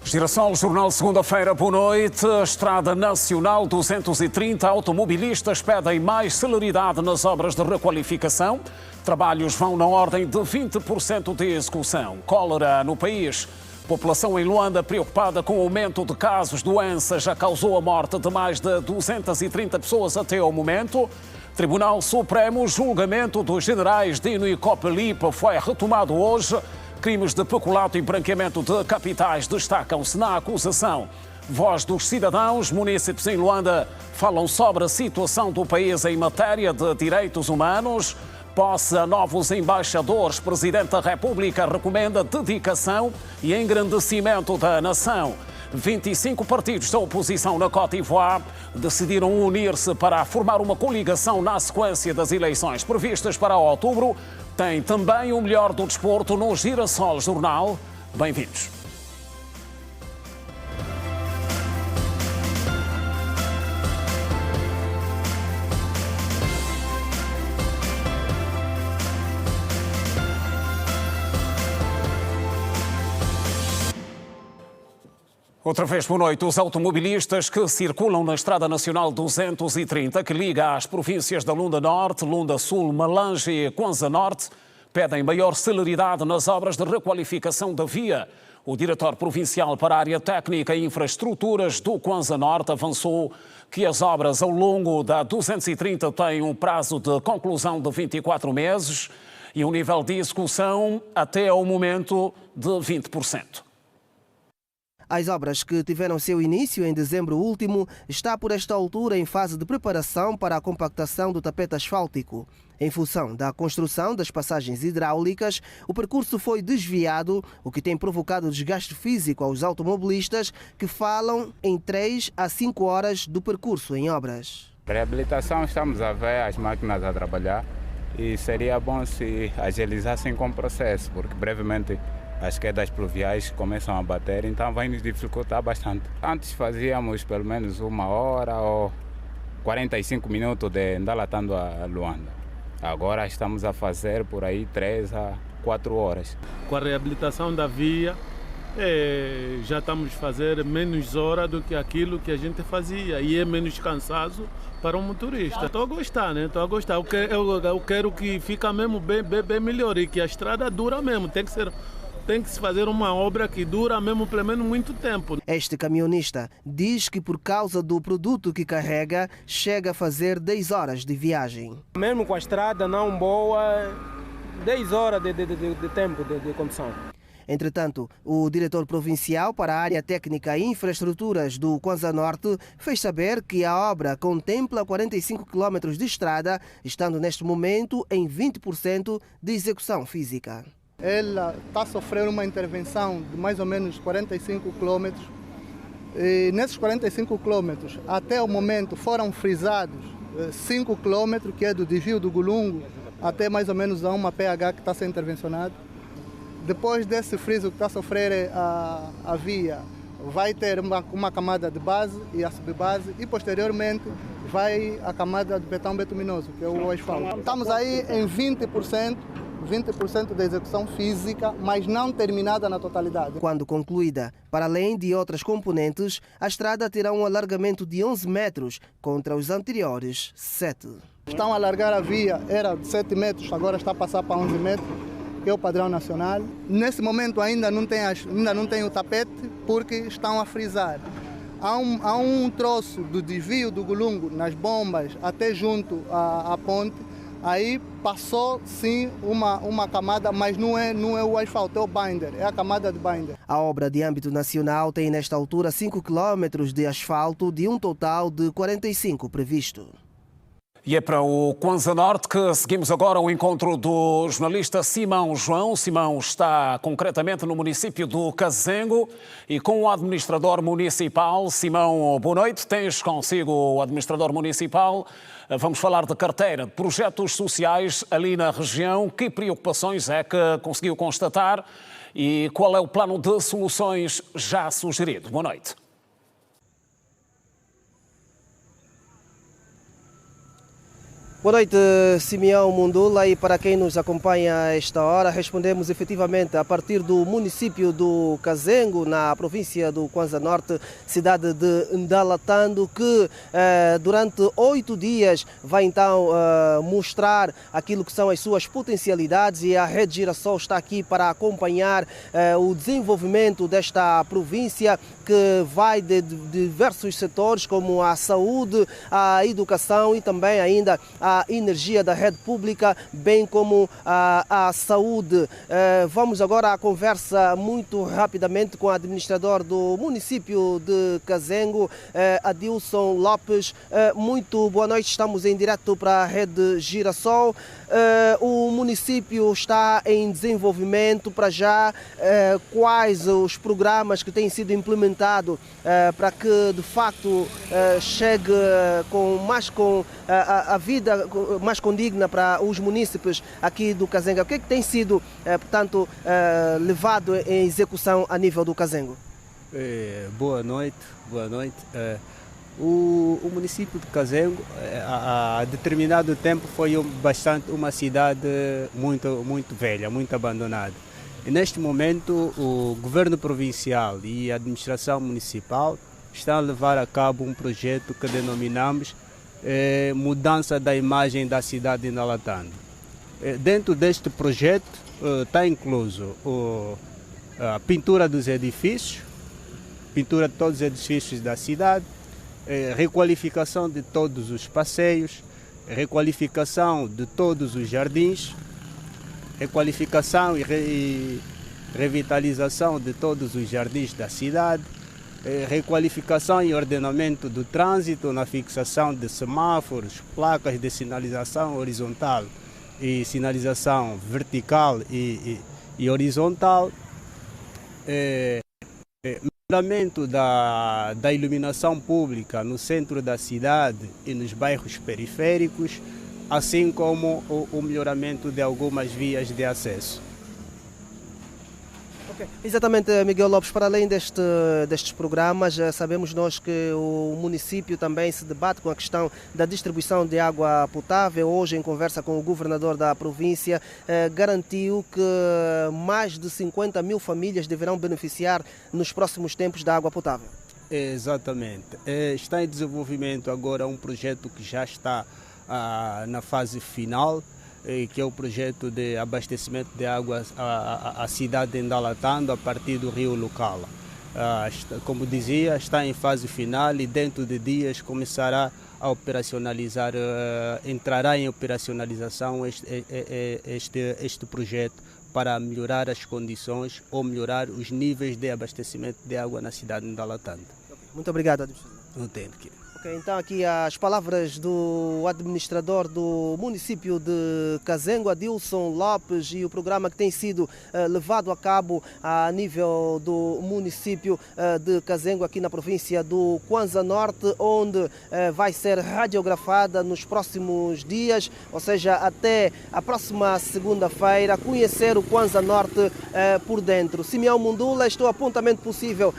Girassol, Jornal segunda-feira, boa noite. Estrada Nacional 230, automobilistas pedem mais celeridade nas obras de requalificação. Trabalhos vão na ordem de 20% de execução. Cólera no país. População em Luanda preocupada com o aumento de casos. Doença já causou a morte de mais de 230 pessoas até ao momento. Tribunal Supremo, julgamento dos generais Dino e Copelipa foi retomado hoje. Crimes de peculato e branqueamento de capitais destacam-se na acusação. Voz dos cidadãos, munícipes em Luanda falam sobre a situação do país em matéria de direitos humanos. Posse a novos embaixadores, Presidente da República recomenda dedicação e engrandecimento da nação. 25 partidos da oposição na Côte d'Ivoire decidiram unir-se para formar uma coligação na sequência das eleições previstas para outubro. Tem também o melhor do desporto no Girassol Jornal. Bem-vindos. Outra vez, boa noite. Os automobilistas que circulam na Estrada Nacional 230, que liga às províncias da Lunda Norte, Lunda Sul, Malange e Kwanza Norte, pedem maior celeridade nas obras de requalificação da via. O diretor provincial para a área técnica e infraestruturas do Kwanza Norte avançou que as obras ao longo da 230 têm um prazo de conclusão de 24 meses e um nível de execução até ao momento de 20%. As obras que tiveram seu início em dezembro último está por esta altura em fase de preparação para a compactação do tapete asfáltico. Em função da construção das passagens hidráulicas, o percurso foi desviado, o que tem provocado desgaste físico aos automobilistas que falam em 3 a 5 horas do percurso em obras. Reabilitação, estamos a ver as máquinas a trabalhar e seria bom se agilizassem com o processo, porque brevemente as quedas pluviais começam a bater, então vai nos dificultar bastante. Antes fazíamos pelo menos 1 hora ou 45 minutos de andar latando a Luanda. Agora estamos a fazer por aí 3 a 4 horas. Com a reabilitação da via, já estamos a fazer menos horas do que aquilo que a gente fazia e é menos cansaço para o motorista. Estou a gostar, né? Estou a gostar. Eu quero que fique mesmo bem melhor e que a estrada dura mesmo. Tem que se fazer uma obra que dura mesmo pelo menos muito tempo. Este caminhonista diz que por causa do produto que carrega, chega a fazer 10 horas de viagem. Mesmo com a estrada não boa, 10 horas de tempo de condução. Entretanto, o diretor provincial para a área técnica e infraestruturas do Kwanza Norte fez saber que a obra contempla 45 km de estrada, estando neste momento em 20% de execução física. Ela está a sofrer uma intervenção de mais ou menos 45 km. E nesses 45 km, até o momento, foram frisados 5 km, que é do desvio do Gulungo até mais ou menos a uma PH que está a ser intervencionado. Depois desse friso que está a sofrer a via, vai ter uma camada de base e a subbase e posteriormente vai a camada de betão betuminoso, que é o asfalto. Estamos aí em 20% da execução física, mas não terminada na totalidade. Quando concluída, para além de outras componentes, a estrada terá um alargamento de 11 metros contra os anteriores 7. Estão a alargar a via, era de 7 metros, agora está a passar para 11 metros, que é o padrão nacional. Nesse momento ainda não tem o tapete, porque estão a frisar. Há um troço do desvio do Gulungo nas bombas até junto à ponte. Aí passou sim uma camada, mas não é o asfalto, é o binder, é a camada de binder. A obra de âmbito nacional tem nesta altura 5 km de asfalto de um total de 45 previsto. E é para o Kwanza Norte que seguimos agora o encontro do jornalista Simão João. Simão está concretamente no município do Cazengo e com o administrador municipal. Simão, boa noite. Tens consigo o administrador municipal. Vamos falar de carteira de projetos sociais ali na região. Que preocupações é que conseguiu constatar e qual é o plano de soluções já sugerido? Boa noite. Boa noite, Simeão Mundula, e para quem nos acompanha a esta hora, respondemos efetivamente a partir do município do Kazengo, na província do Kwanza Norte, cidade de Ndalatando, que durante 8 dias vai então mostrar aquilo que são as suas potencialidades, e a Rede Girassol está aqui para acompanhar o desenvolvimento desta província, que vai de diversos setores como a saúde, a educação e também ainda a energia da rede pública, bem como a saúde. Vamos agora à conversa muito rapidamente com o administrador do município de Kazengo, Adilson Lopes. Muito boa noite, estamos em direto para a Rede Girassol. O município está em desenvolvimento para já. Quais os programas que têm sido implementados para que de facto chegue com a vida mais condigna para os munícipes aqui do Kazengo? O que é que tem sido, portanto, levado em execução a nível do Kazengo? Boa noite. O município de Kazengo, a determinado tempo, foi uma cidade muito velha, muito abandonada. E neste momento, o governo provincial e a administração municipal estão a levar a cabo um projeto que denominamos Mudança da Imagem da Cidade de Ndalatando. Dentro deste projeto está incluso a pintura dos edifícios, pintura de todos os edifícios da cidade, requalificação de todos os passeios, requalificação de todos os jardins, requalificação e revitalização de todos os jardins da cidade, requalificação e ordenamento do trânsito na fixação de semáforos, placas de sinalização horizontal e sinalização vertical e horizontal, melhoramento da iluminação pública no centro da cidade e nos bairros periféricos, assim como o melhoramento de algumas vias de acesso. Exatamente, Miguel Lopes. Para além destes programas, sabemos nós que o município também se debate com a questão da distribuição de água potável. Hoje, em conversa com o governador da província, garantiu que mais de 50 mil famílias deverão beneficiar nos próximos tempos da água potável. Exatamente. Está em desenvolvimento agora um projeto que já está na fase final, que é o projeto de abastecimento de água à cidade de Ndalatando a partir do rio Lucala. Como dizia, está em fase final e dentro de dias começará a operacionalizar, entrará em operacionalização este projeto para melhorar as condições ou melhorar os níveis de abastecimento de água na cidade de Ndalatando. Muito obrigado, administrador. Não tem que. Então aqui as palavras do administrador do município de Kazengo, Adilson Lopes, e o programa que tem sido levado a cabo a nível do município de Kazengo, aqui na província do Kwanza Norte, onde vai ser radiografada nos próximos dias, ou seja, até a próxima segunda-feira, conhecer o Kwanza Norte por dentro. Simeão Mundula, este é o apontamento possível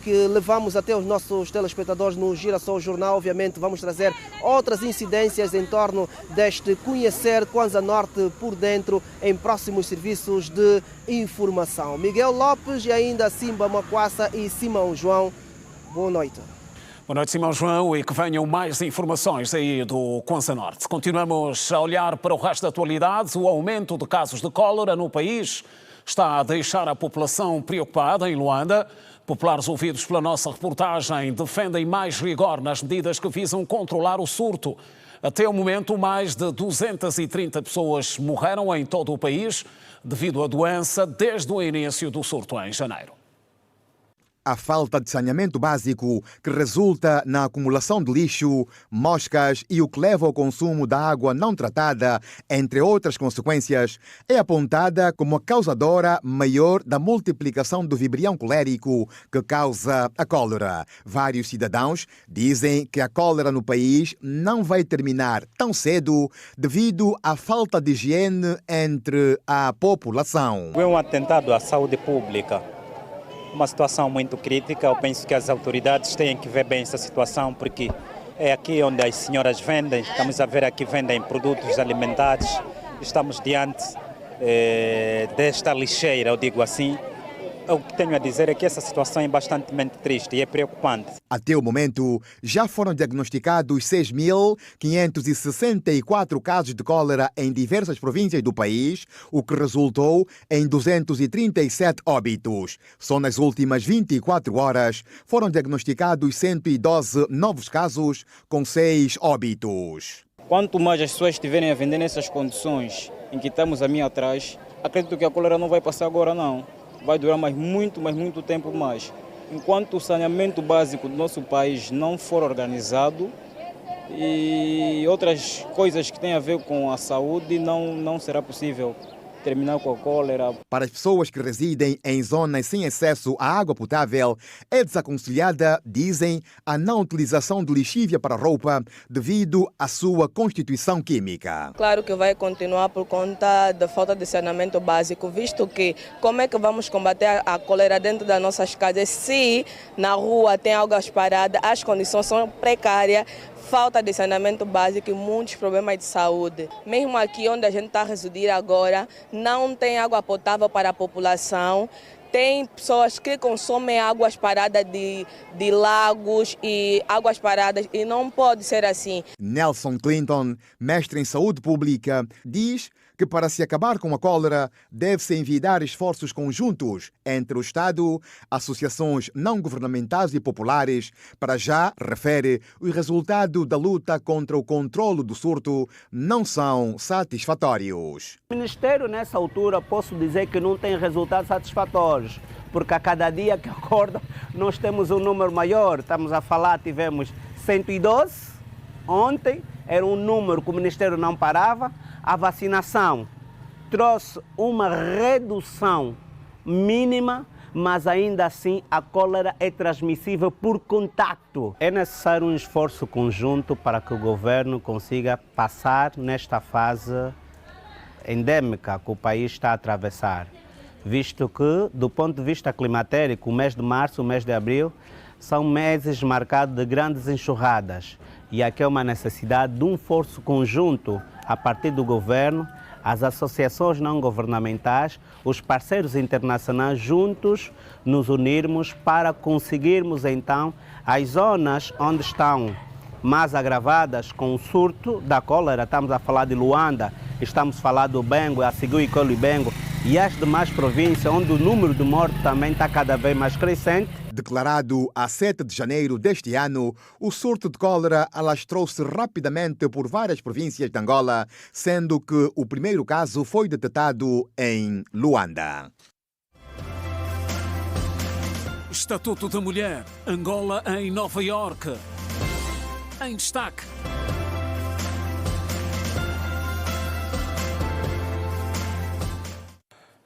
que levamos até os nossos telespectadores no Girassol Jornal. Obviamente vamos trazer outras incidências em torno deste conhecer Kwanza Norte por dentro em próximos serviços de informação. Miguel Lopes e ainda Simba Makwassa e Simão João, boa noite. Boa noite, Simão João, e que venham mais informações aí do Kwanza Norte. Continuamos a olhar para o resto da atualidade. O aumento de casos de cólera no país está a deixar a população preocupada em Luanda. Populares ouvidos pela nossa reportagem defendem mais rigor nas medidas que visam controlar o surto. Até o momento, mais de 230 pessoas morreram em todo o país devido à doença desde o início do surto em janeiro. A falta de saneamento básico, que resulta na acumulação de lixo, moscas e o que leva ao consumo da água não tratada, entre outras consequências, é apontada como a causadora maior da multiplicação do vibrião colérico que causa a cólera. Vários cidadãos dizem que a cólera no país não vai terminar tão cedo devido à falta de higiene entre a população. É um atentado à saúde pública. Uma situação muito crítica. Eu penso que as autoridades têm que ver bem essa situação, porque É aqui onde as senhoras vendem, estamos a ver aqui vendem produtos alimentares, estamos diante desta lixeira, eu digo assim. O que tenho a dizer é que essa situação é bastante triste e é preocupante. Até o momento, já foram diagnosticados 6.564 casos de cólera em diversas províncias do país, o que resultou em 237 óbitos. Só nas últimas 24 horas foram diagnosticados 112 novos casos, com 6 óbitos. Quanto mais as pessoas estiverem a vender nessas condições em que estamos a mim atrás, acredito que a cólera não vai passar agora, não. Vai durar muito tempo mais. Enquanto o saneamento básico do nosso país não for organizado e outras coisas que têm a ver com a saúde, não será possível terminar com a cólera. Para as pessoas que residem em zonas sem acesso à água potável, é desaconselhada, dizem, a não utilização de lixívia para roupa devido à sua constituição química. Claro que vai continuar por conta da falta de saneamento básico, visto que como é que vamos combater a cólera dentro das nossas casas se na rua tem águas paradas, as condições são precárias, falta de saneamento básico e muitos problemas de saúde. Mesmo aqui onde a gente está a residir agora, não tem água potável para a população. Tem pessoas que consomem águas paradas de lagos e águas paradas e não pode ser assim. Nelson Clinton, mestre em saúde pública, diz que para se acabar com a cólera deve-se envidar esforços conjuntos entre o Estado, associações não governamentais e populares. Para já, refere, os resultados da luta contra o controlo do surto não são satisfatórios. O Ministério, nessa altura, posso dizer que não tem resultados satisfatórios, porque a cada dia que acorda nós temos um número maior. Estamos a falar, tivemos 112, ontem era um número que o Ministério não parava. A vacinação trouxe uma redução mínima, mas ainda assim a cólera é transmissível por contacto. É necessário um esforço conjunto para que o governo consiga passar nesta fase endêmica que o país está a atravessar, visto que, do ponto de vista climatérico, o mês de março, o mês de abril, são meses marcados de grandes enxurradas. E aqui é uma necessidade de um esforço conjunto a partir do governo, as associações não governamentais, os parceiros internacionais, juntos nos unirmos para conseguirmos então as zonas onde estão mais agravadas com o surto da cólera. Estamos a falar de Luanda, estamos a falar do Bengo, a Sigu e Colibengo e as demais províncias onde o número de mortos também está cada vez mais crescente. Declarado a 7 de janeiro deste ano, o surto de cólera alastrou-se rapidamente por várias províncias de Angola, sendo que o primeiro caso foi detectado em Luanda. Estatuto da Mulher, Angola em Nova Iorque. Em destaque.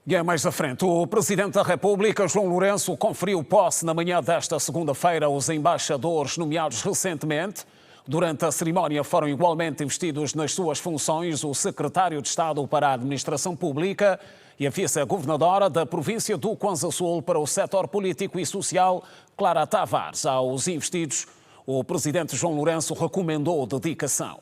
E é mais à frente, o Presidente da República, João Lourenço, conferiu posse na manhã desta segunda-feira aos embaixadores nomeados recentemente. Durante a cerimónia foram igualmente investidos nas suas funções o Secretário de Estado para a Administração Pública e a Vice-Governadora da província do Kwanza Sul para o setor político e social, Clara Tavares. Aos investidos, o Presidente João Lourenço recomendou dedicação.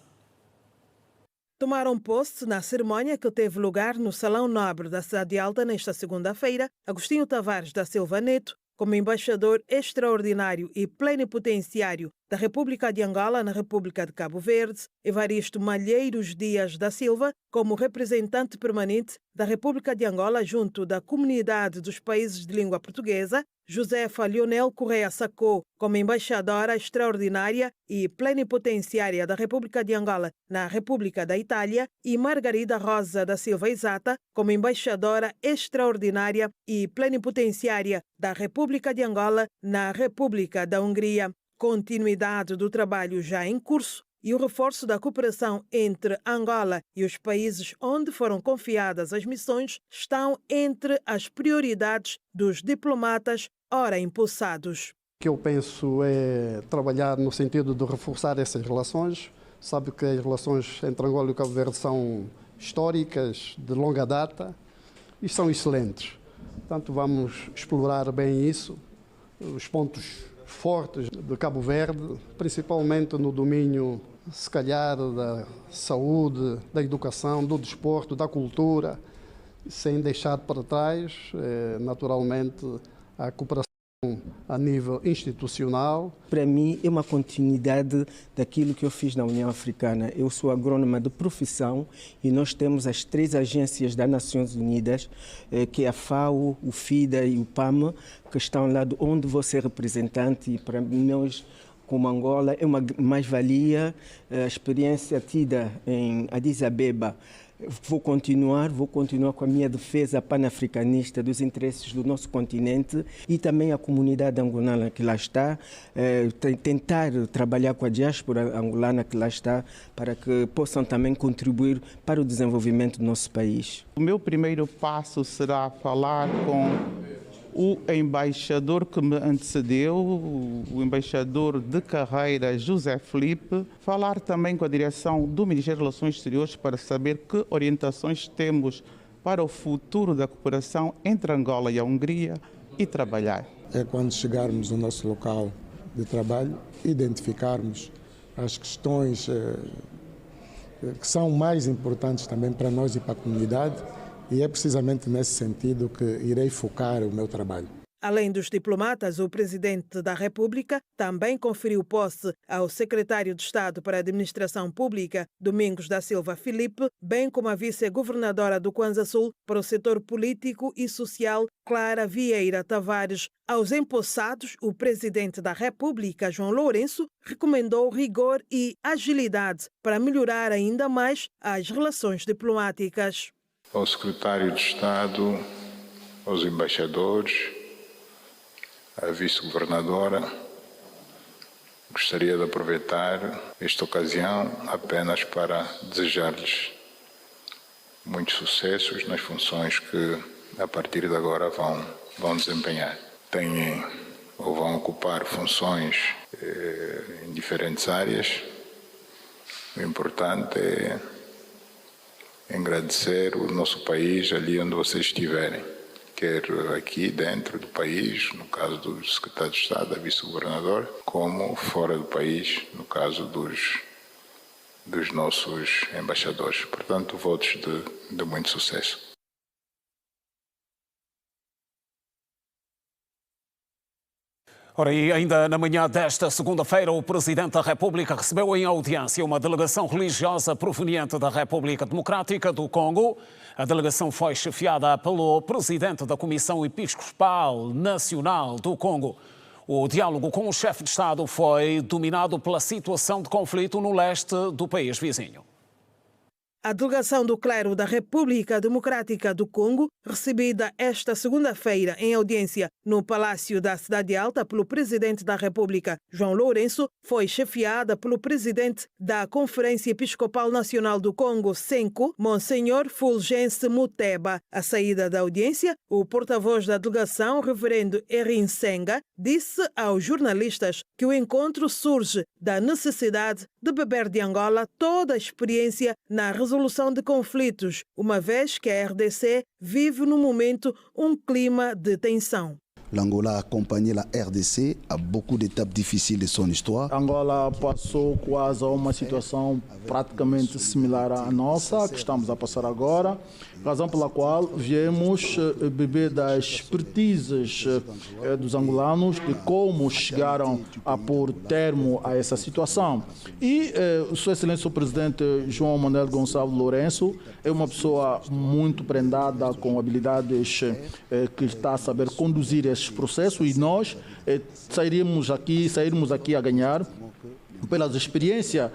Tomaram posse na cerimónia que teve lugar no Salão Nobre da Cidade de Alta nesta segunda-feira, Agostinho Tavares da Silva Neto, como embaixador extraordinário e plenipotenciário da República de Angola na República de Cabo Verde, Evaristo Malheiros Dias da Silva, como representante permanente da República de Angola junto da Comunidade dos Países de Língua Portuguesa, Josefa Lionel Correia Sacou, como embaixadora extraordinária e plenipotenciária da República de Angola na República da Itália, e Margarida Rosa da Silva Exata, como embaixadora extraordinária e plenipotenciária da República de Angola na República da Hungria. Continuidade do trabalho já em curso e o reforço da cooperação entre Angola e os países onde foram confiadas as missões estão entre as prioridades dos diplomatas ora impulsados. O que eu penso é trabalhar no sentido de reforçar essas relações. Sabe que as relações entre Angola e Cabo Verde são históricas, de longa data e são excelentes. Portanto, vamos explorar bem isso, os pontos fortes de Cabo Verde, principalmente no domínio, se calhar, da saúde, da educação, do desporto, da cultura, sem deixar para trás, naturalmente, a cooperação a nível institucional. Para mim é uma continuidade daquilo que eu fiz na União Africana. Eu sou agrônoma de profissão e nós temos as 3 agências das Nações Unidas, que é a FAO, o FIDA e o PAM, que estão lá onde vou ser representante, e para nós, como Angola, é uma mais-valia. A experiência tida em Addis Abeba, vou continuar com a minha defesa panafricanista dos interesses do nosso continente e também a comunidade angolana que lá está, tentar trabalhar com a diáspora angolana que lá está, para que possam também contribuir para o desenvolvimento do nosso país. O meu primeiro passo será falar com o embaixador que me antecedeu, o embaixador de carreira José Filipe, falar também com a direção do Ministério das Relações Exteriores para saber que orientações temos para o futuro da cooperação entre Angola e a Hungria e trabalhar. É quando chegarmos ao nosso local de trabalho, identificarmos as questões que são mais importantes também para nós e para a comunidade. E é precisamente nesse sentido que irei focar o meu trabalho. Além dos diplomatas, o Presidente da República também conferiu posse ao Secretário de Estado para a Administração Pública, Domingos da Silva Filipe, bem como a Vice-Governadora do Kwanza Sul para o setor político e social, Clara Vieira Tavares. Aos empossados, o Presidente da República, João Lourenço, recomendou rigor e agilidade para melhorar ainda mais as relações diplomáticas. Ao Secretário de Estado, aos embaixadores, à Vice-Governadora, gostaria de aproveitar esta ocasião apenas para desejar-lhes muitos sucessos nas funções que, a partir de agora, vão desempenhar. Têm ou vão ocupar funções em diferentes áreas. O importante é agradecer o nosso país ali onde vocês estiverem, quer aqui dentro do país, no caso do secretário de Estado, da vice-governadora, como fora do país, no caso dos nossos embaixadores. Portanto, votos de muito sucesso. Ora, e ainda na manhã desta segunda-feira, o Presidente da República recebeu em audiência uma delegação religiosa proveniente da República Democrática do Congo. A delegação foi chefiada pelo Presidente da Comissão Episcopal Nacional do Congo. O diálogo com o chefe de Estado foi dominado pela situação de conflito no leste do país vizinho. A delegação do clero da República Democrática do Congo, recebida esta segunda-feira em audiência no Palácio da Cidade Alta pelo Presidente da República, João Lourenço, foi chefiada pelo Presidente da Conferência Episcopal Nacional do Congo, SENCO, Monsenhor Fulgence Muteba. À saída da audiência, o porta-voz da delegação, Reverendo Erin Senga, disse aos jornalistas que o encontro surge da necessidade de beber de Angola toda a experiência na resolução de conflitos, uma vez que a RDC vive no momento um clima de tensão. L'Angola a accompagné la RDC à beaucoup d'étapes difficiles de son histoire. Angola passou quase a uma situação praticamente similar à nossa, que estamos a passar agora, razão pela qual viemos beber das expertises dos angolanos de como chegaram a pôr termo a essa situação. E Sua Excelência o Presidente João Manuel Gonçalves Lourenço é uma pessoa muito prendada com habilidades que está a saber conduzir esses processos, e nós sairmos aqui a ganhar pelas experiências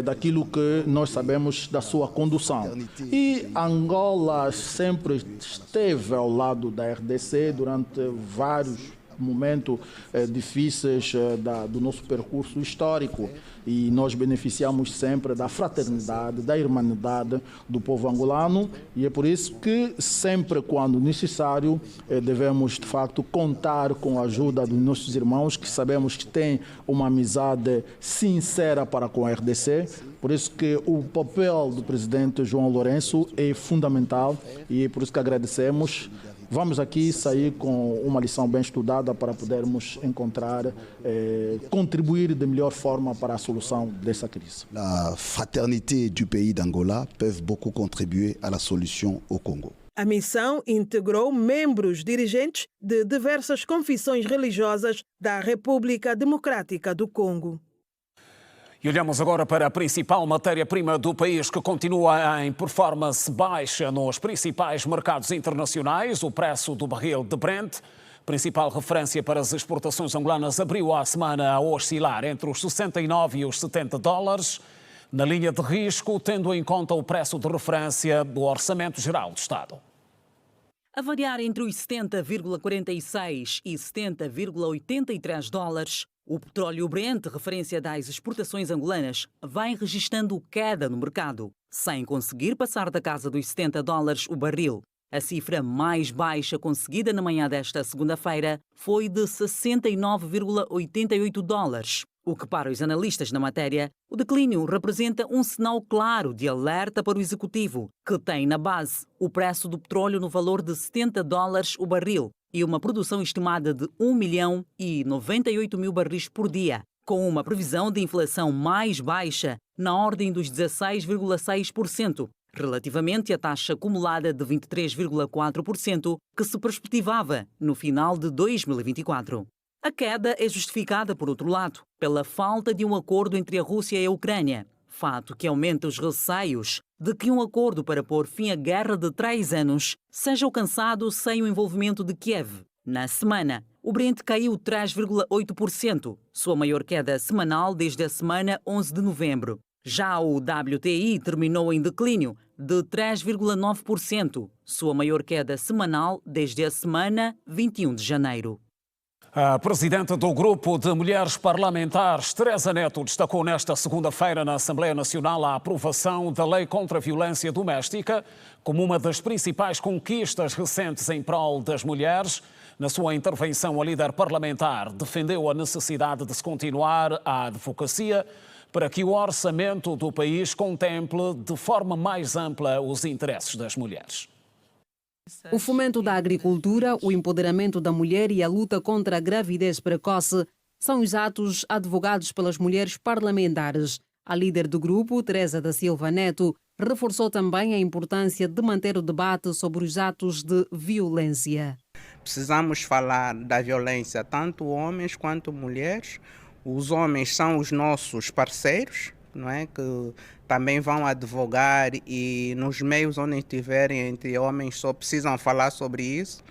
daquilo que nós sabemos da sua condução. E Angola sempre esteve ao lado da RDC durante vários momentos difíceis do nosso percurso histórico, e nós beneficiamos sempre da fraternidade, da irmandade do povo angolano, e é por isso que sempre quando necessário devemos de facto contar com a ajuda dos nossos irmãos, que sabemos que têm uma amizade sincera para com a RDC. Por isso que o papel do Presidente João Lourenço é fundamental, e é por isso que agradecemos Vamos aqui sair com uma lição bem estudada para podermos encontrar, contribuir de melhor forma para a solução dessa crise. La fraternité du pays d'Angola peuvent beaucoup contribuer à la solution au Congo. A missão integrou membros dirigentes de diversas confissões religiosas da República Democrática do Congo. E olhamos agora para a principal matéria-prima do país, que continua em performance baixa nos principais mercados internacionais. O preço do barril de Brent, principal referência para as exportações angolanas, abriu a semana a oscilar entre os 69 e os 70 dólares, na linha de risco, tendo em conta o preço de referência do Orçamento Geral do Estado. A variar entre os 70,46 e 70,83 dólares, o petróleo Brent, referência das exportações angolanas, vai registrando queda no mercado, sem conseguir passar da casa dos 70 dólares o barril. A cifra mais baixa conseguida na manhã desta segunda-feira foi de 69,88 dólares, o que para os analistas na matéria, o declínio representa um sinal claro de alerta para o executivo, que tem na base o preço do petróleo no valor de 70 dólares o barril e uma produção estimada de 1.098.000 barris por dia, com uma previsão de inflação mais baixa, na ordem dos 16,6%, relativamente à taxa acumulada de 23,4% que se perspectivava no final de 2024. A queda é justificada, por outro lado, pela falta de um acordo entre a Rússia e a Ucrânia, fato que aumenta os receios de que um acordo para pôr fim à guerra de 3 anos seja alcançado sem o envolvimento de Kiev. Na semana, o Brent caiu 3,8%, sua maior queda semanal desde a semana 11 de novembro. Já o WTI terminou em declínio de 3,9%, sua maior queda semanal desde a semana 21 de janeiro. A presidenta do Grupo de Mulheres Parlamentares, Teresa Neto, destacou nesta segunda-feira na Assembleia Nacional a aprovação da Lei contra a Violência Doméstica como uma das principais conquistas recentes em prol das mulheres. Na sua intervenção, a líder parlamentar defendeu a necessidade de se continuar a advocacia para que o orçamento do país contemple de forma mais ampla os interesses das mulheres. O fomento da agricultura, o empoderamento da mulher e a luta contra a gravidez precoce são os atos advogados pelas mulheres parlamentares. A líder do grupo, Teresa da Silva Neto, reforçou também a importância de manter o debate sobre os atos de violência. Precisamos falar da violência, tanto homens quanto mulheres. Os homens são os nossos parceiros, não é? Que também vão advogar, e nos meios onde estiverem entre homens só precisam falar sobre isso.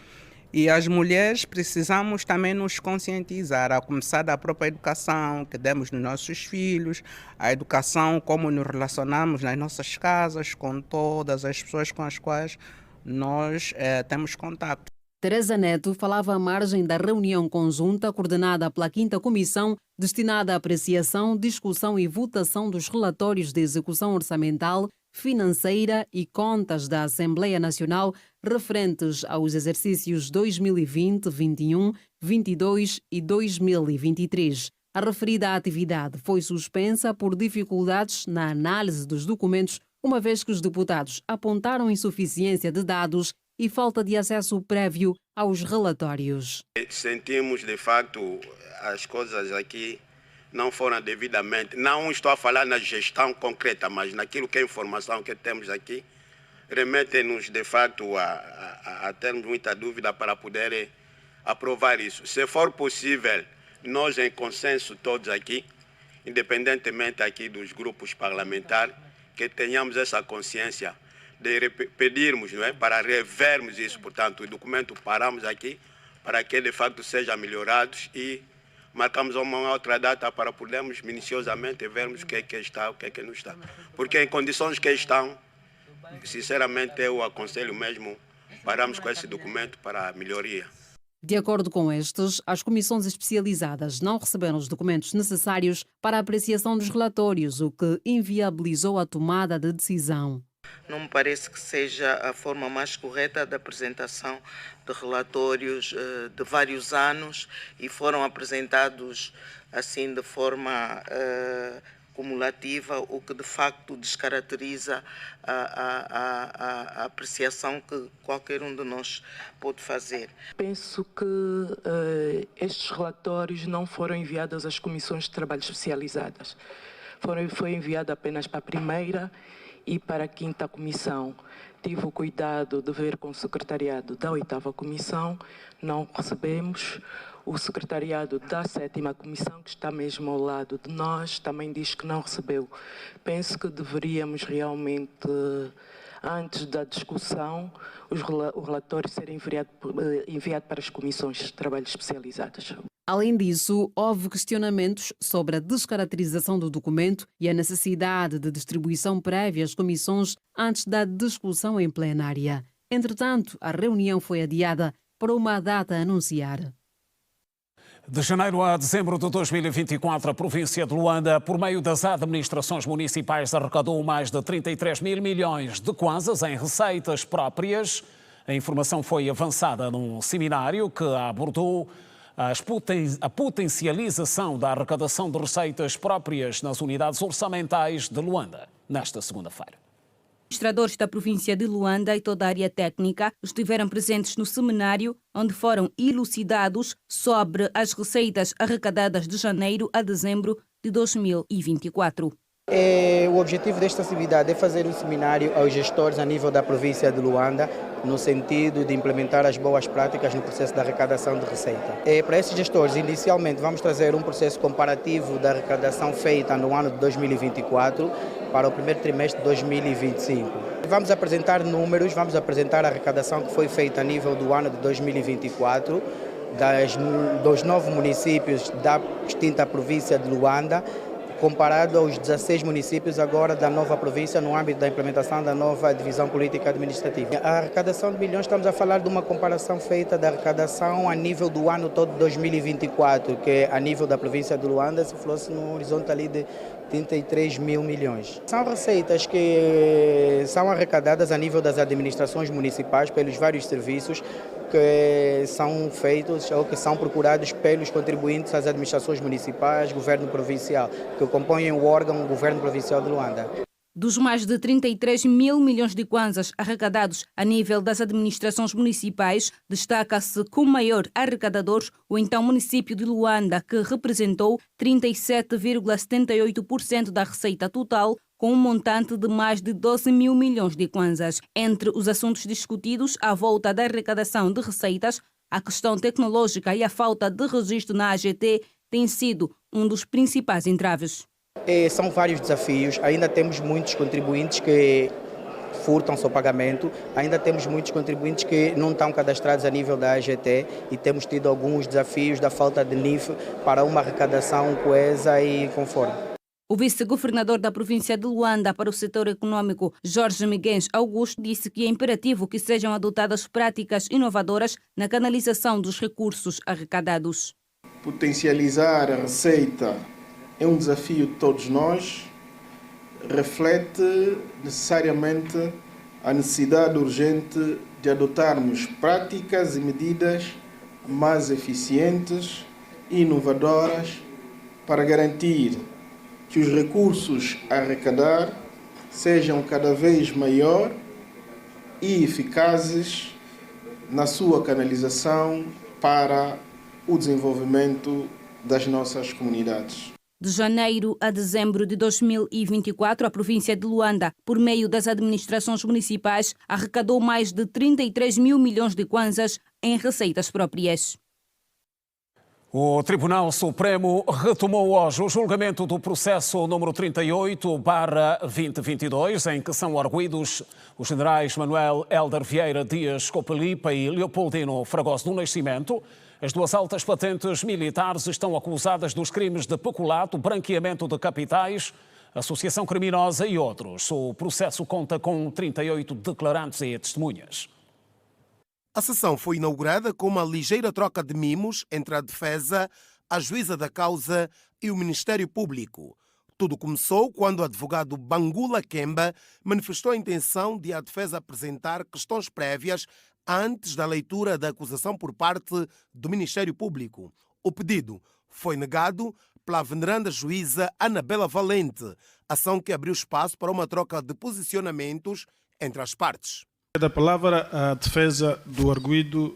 E as mulheres precisamos também nos conscientizar, a começar da própria educação que demos nos nossos filhos, a educação como nos relacionamos nas nossas casas, com todas as pessoas com as quais nós temos contato. Teresa Neto falava à margem da reunião conjunta coordenada pela 5ª Comissão, destinada à apreciação, discussão e votação dos relatórios de execução orçamental, financeira e contas da Assembleia Nacional referentes aos exercícios 2020, 21, 22 e 2023. A referida atividade foi suspensa por dificuldades na análise dos documentos, uma vez que os deputados apontaram insuficiência de dados e falta de acesso prévio aos relatórios. Sentimos, de facto, as coisas aqui não foram devidamente, não estou a falar na gestão concreta, mas naquilo que é a informação que temos aqui, remete-nos, de facto, a termos muita dúvida para poder aprovar isso. Se for possível, nós em consenso todos aqui, independentemente aqui dos grupos parlamentares, que tenhamos essa consciência de pedirmos, não é, para revermos isso. Portanto, o documento paramos aqui para que de facto seja melhorado e marcamos uma outra data para podermos minuciosamente vermos o que é que está, o que é que não está. Porque em condições que estão, sinceramente eu aconselho mesmo paramos com esse documento para a melhoria. De acordo com estes, as comissões especializadas não receberam os documentos necessários para a apreciação dos relatórios, o que inviabilizou a tomada de decisão. Não me parece que seja a forma mais correta da apresentação de relatórios de vários anos e foram apresentados assim de forma cumulativa, o que de facto descaracteriza a apreciação que qualquer um de nós pode fazer. Penso que estes relatórios não foram enviados às comissões de trabalho especializadas. Foi enviado apenas para a primeira e para a quinta comissão. Tive o cuidado de ver com o secretariado da 8ª comissão, não recebemos. O secretariado da 7ª comissão, que está mesmo ao lado de nós, também diz que não recebeu. Penso que deveríamos realmente, antes da discussão, o relatório ser enviado para as comissões de trabalho especializadas. Além disso, houve questionamentos sobre a descaracterização do documento e a necessidade de distribuição prévia às comissões antes da discussão em plenária. Entretanto, a reunião foi adiada para uma data a anunciar. De janeiro a dezembro de 2024, a província de Luanda, por meio das administrações municipais, arrecadou mais de 33 mil milhões de kwanzas em receitas próprias. A informação foi avançada num seminário que abordou a potencialização da arrecadação de receitas próprias nas unidades orçamentais de Luanda, nesta segunda-feira. Administradores da província de Luanda e toda a área técnica estiveram presentes no seminário, onde foram elucidados sobre as receitas arrecadadas de janeiro a dezembro de 2024. O objetivo desta atividade é fazer um seminário aos gestores a nível da província de Luanda, no sentido de implementar as boas práticas no processo de arrecadação de receita. Para esses gestores, inicialmente, vamos trazer um processo comparativo da arrecadação feita no ano de 2024 para o primeiro trimestre de 2025. Vamos apresentar números, vamos apresentar a arrecadação que foi feita a nível do ano de 2024, dos 9 municípios da extinta província de Luanda, comparado aos 16 municípios agora da nova província no âmbito da implementação da nova divisão política administrativa. A arrecadação de bilhões, estamos a falar de uma comparação feita da arrecadação a nível do ano todo de 2024, que a nível da província de Luanda se fosse no horizonte ali de 33 mil milhões. São receitas que são arrecadadas a nível das administrações municipais pelos vários serviços que são feitos ou que são procurados pelos contribuintes às administrações municipais, governo provincial, que compõem o órgão Governo Provincial de Luanda. Dos mais de 33 mil milhões de kwanzas arrecadados a nível das administrações municipais, destaca-se como maior arrecadador o então município de Luanda, que representou 37,78% da receita total, com um montante de mais de 12 mil milhões de kwanzas. Entre os assuntos discutidos à volta da arrecadação de receitas, a questão tecnológica e a falta de registro na AGT têm sido um dos principais entraves. São vários desafios, ainda temos muitos contribuintes que furtam seu pagamento, ainda temos muitos contribuintes que não estão cadastrados a nível da AGT e temos tido alguns desafios da falta de NIF para uma arrecadação coesa e conforme. O vice-governador da província de Luanda para o setor econômico, Jorge Miguel Augusto, disse que é imperativo que sejam adotadas práticas inovadoras na canalização dos recursos arrecadados. Potencializar a receita é um desafio de todos nós, reflete necessariamente a necessidade urgente de adotarmos práticas e medidas mais eficientes e inovadoras para garantir que os recursos a arrecadar sejam cada vez maior e eficazes na sua canalização para o desenvolvimento das nossas comunidades. De janeiro a dezembro de 2024, a província de Luanda, por meio das administrações municipais, arrecadou mais de 33 mil milhões de kwanzas em receitas próprias. O Tribunal Supremo retomou hoje o julgamento do processo número 38/2022, em que são arguidos os generais Manuel Hélder Vieira Dias Copelipa e Leopoldino Fragoso do Nascimento. As duas altas patentes militares estão acusadas dos crimes de peculato, branqueamento de capitais, associação criminosa e outros. O processo conta com 38 declarantes e testemunhas. A sessão foi inaugurada com uma ligeira troca de mimos entre a defesa, a juíza da causa e o Ministério Público. Tudo começou quando o advogado Bangula Kemba manifestou a intenção de a defesa apresentar questões prévias antes da leitura da acusação por parte do Ministério Público. O pedido foi negado pela veneranda juíza Anabela Valente, ação que abriu espaço para uma troca de posicionamentos entre as partes. Da palavra a defesa do arguido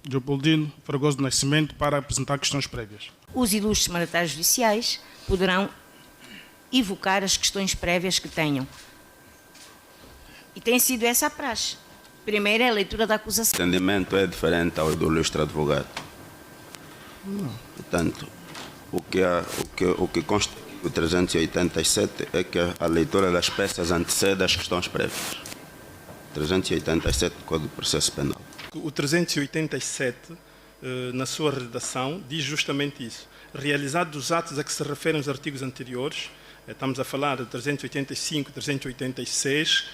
Leopoldino Fragoso do Nascimento para apresentar questões prévias. Os ilustres mandatários judiciais poderão evocar as questões prévias que tenham. E tem sido essa a praxe. Primeiro é a leitura da acusação. O entendimento é diferente ao do ilustre advogado. Portanto, o que consta do 387 é que a leitura das peças antecede às questões prévias. 387 do Código de Processo Penal. O 387, na sua redação, diz justamente isso. Realizados os atos a que se referem os artigos anteriores, estamos a falar de 385, 386,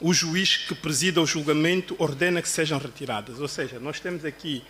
o juiz que presida o julgamento ordena que sejam retiradas. Ou seja, nós temos aqui,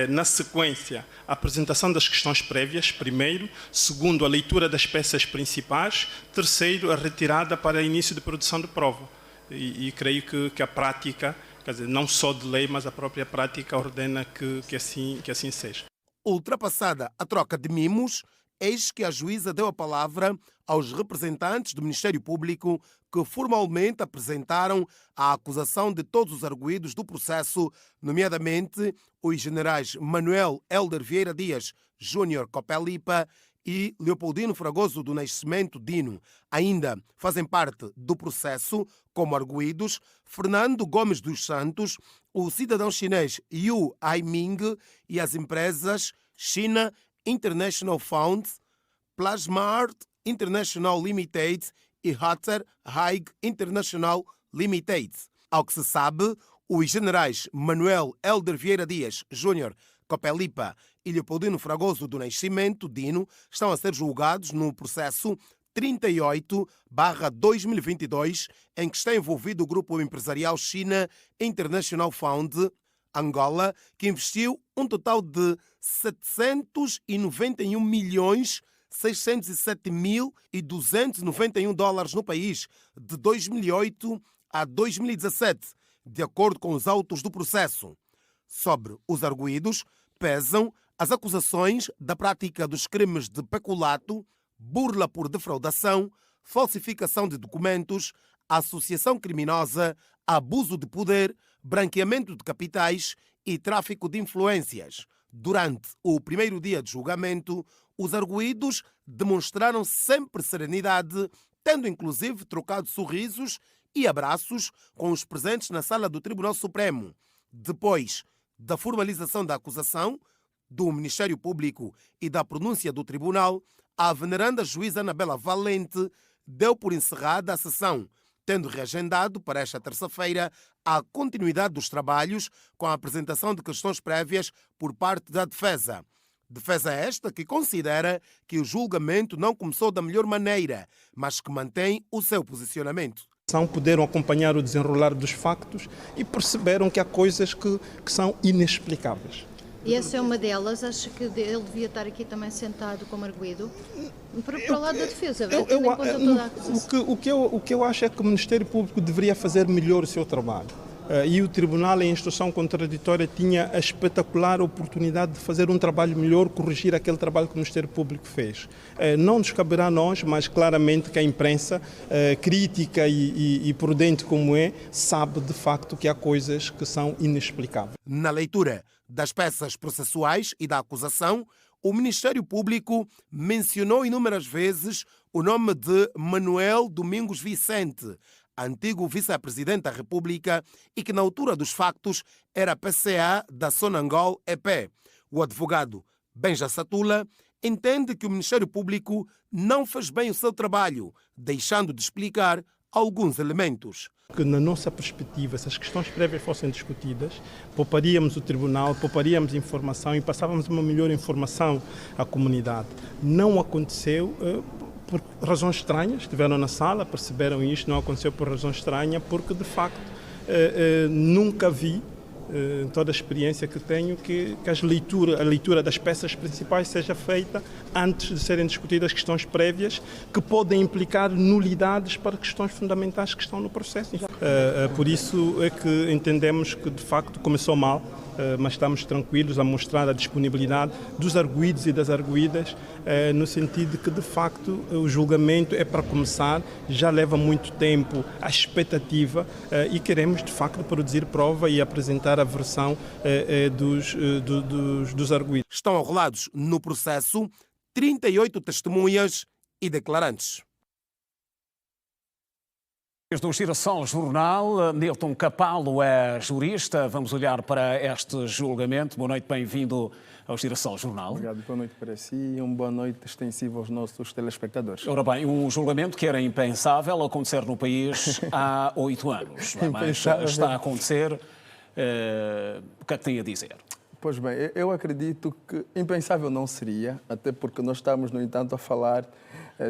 na sequência, a apresentação das questões prévias, primeiro, segundo, a leitura das peças principais, terceiro, a retirada para início de produção de prova. E creio que a prática, quer dizer, não só de lei, mas a própria prática ordena que assim seja. Ultrapassada a troca de mimos, eis que a juíza deu a palavra aos representantes do Ministério Público que formalmente apresentaram a acusação de todos os arguidos do processo, nomeadamente os generais Manuel Hélder Vieira Dias Júnior Copelipa e Leopoldino Fragoso do Nascimento Dino. Ainda fazem parte do processo, como arguidos, Fernando Gomes dos Santos, o cidadão chinês Yu Haiming e as empresas China International Fund, Plasmart International Limited e Hatter Haig International Limited. Ao que se sabe, os generais Manuel Hélder Vieira Dias Júnior Copelipa e Leopoldino Fragoso do Nascimento Dino estão a ser julgados no processo 38/2022, em que está envolvido o grupo empresarial China International Fund, Angola, que investiu um total de 791.607.291 dólares no país de 2008 a 2017, de acordo com os autos do processo. Sobre os arguidos, pesam as acusações da prática dos crimes de peculato, burla por defraudação, falsificação de documentos, associação criminosa, abuso de poder, branqueamento de capitais e tráfico de influências. Durante o primeiro dia de julgamento, os arguidos demonstraram sempre serenidade, tendo inclusive trocado sorrisos e abraços com os presentes na sala do Tribunal Supremo. Depois da formalização da acusação, do Ministério Público e da pronúncia do Tribunal, a veneranda juíza Anabela Valente deu por encerrada a sessão, tendo reagendado para esta terça-feira a continuidade dos trabalhos com a apresentação de questões prévias por parte da defesa. Defesa esta que considera que o julgamento não começou da melhor maneira, mas que mantém o seu posicionamento. Puderam acompanhar o desenrolar dos factos e perceberam que há coisas que são inexplicáveis. E essa é uma delas. Acha que ele devia estar aqui também sentado como arguido? Para o lado da defesa, tendo em conta toda a acusação. O que eu acho é que o Ministério Público deveria fazer melhor o seu trabalho. E o Tribunal, em instrução contraditória, tinha a espetacular oportunidade de fazer um trabalho melhor, corrigir aquele trabalho que o Ministério Público fez. Não nos caberá a nós, mas claramente que a imprensa, crítica e prudente como é, sabe de facto que há coisas que são inexplicáveis. Na leitura das peças processuais e da acusação, o Ministério Público mencionou inúmeras vezes o nome de Manuel Domingos Vicente, antigo vice-presidente da República e que na altura dos factos era PCA da Sonangol EP. O advogado Benja Satula entende que o Ministério Público não fez bem o seu trabalho, deixando de explicar alguns elementos. Que na nossa perspectiva, se as questões prévias fossem discutidas, pouparíamos o tribunal, pouparíamos informação e passávamos uma melhor informação à comunidade. Não aconteceu por razões estranhas, estiveram na sala, perceberam isto, não aconteceu por razões estranhas, porque de facto nunca vi, em toda a experiência que tenho, que a leitura das peças principais seja feita antes de serem discutidas questões prévias que podem implicar nulidades para questões fundamentais que estão no processo. Por isso é que entendemos que de facto começou mal mas estamos tranquilos a mostrar a disponibilidade dos arguidos e das arguidas, no sentido de que, de facto, o julgamento é para começar, já leva muito tempo a expectativa e queremos, de facto, produzir prova e apresentar a versão dos arguidos. Estão arrolados no processo 38 testemunhas e declarantes. Do Girassol Jornal, Nilton Capalo é jurista. Vamos olhar para este julgamento. Boa noite, bem-vindo ao Girassol Jornal. Obrigado, boa noite para si e uma boa noite extensiva aos nossos telespectadores. Ora bem, um julgamento que era impensável acontecer no país há 8 anos, mas está a acontecer. O que é que tem a dizer? Pois bem, eu acredito que impensável não seria, até porque nós estamos, no entanto, a falar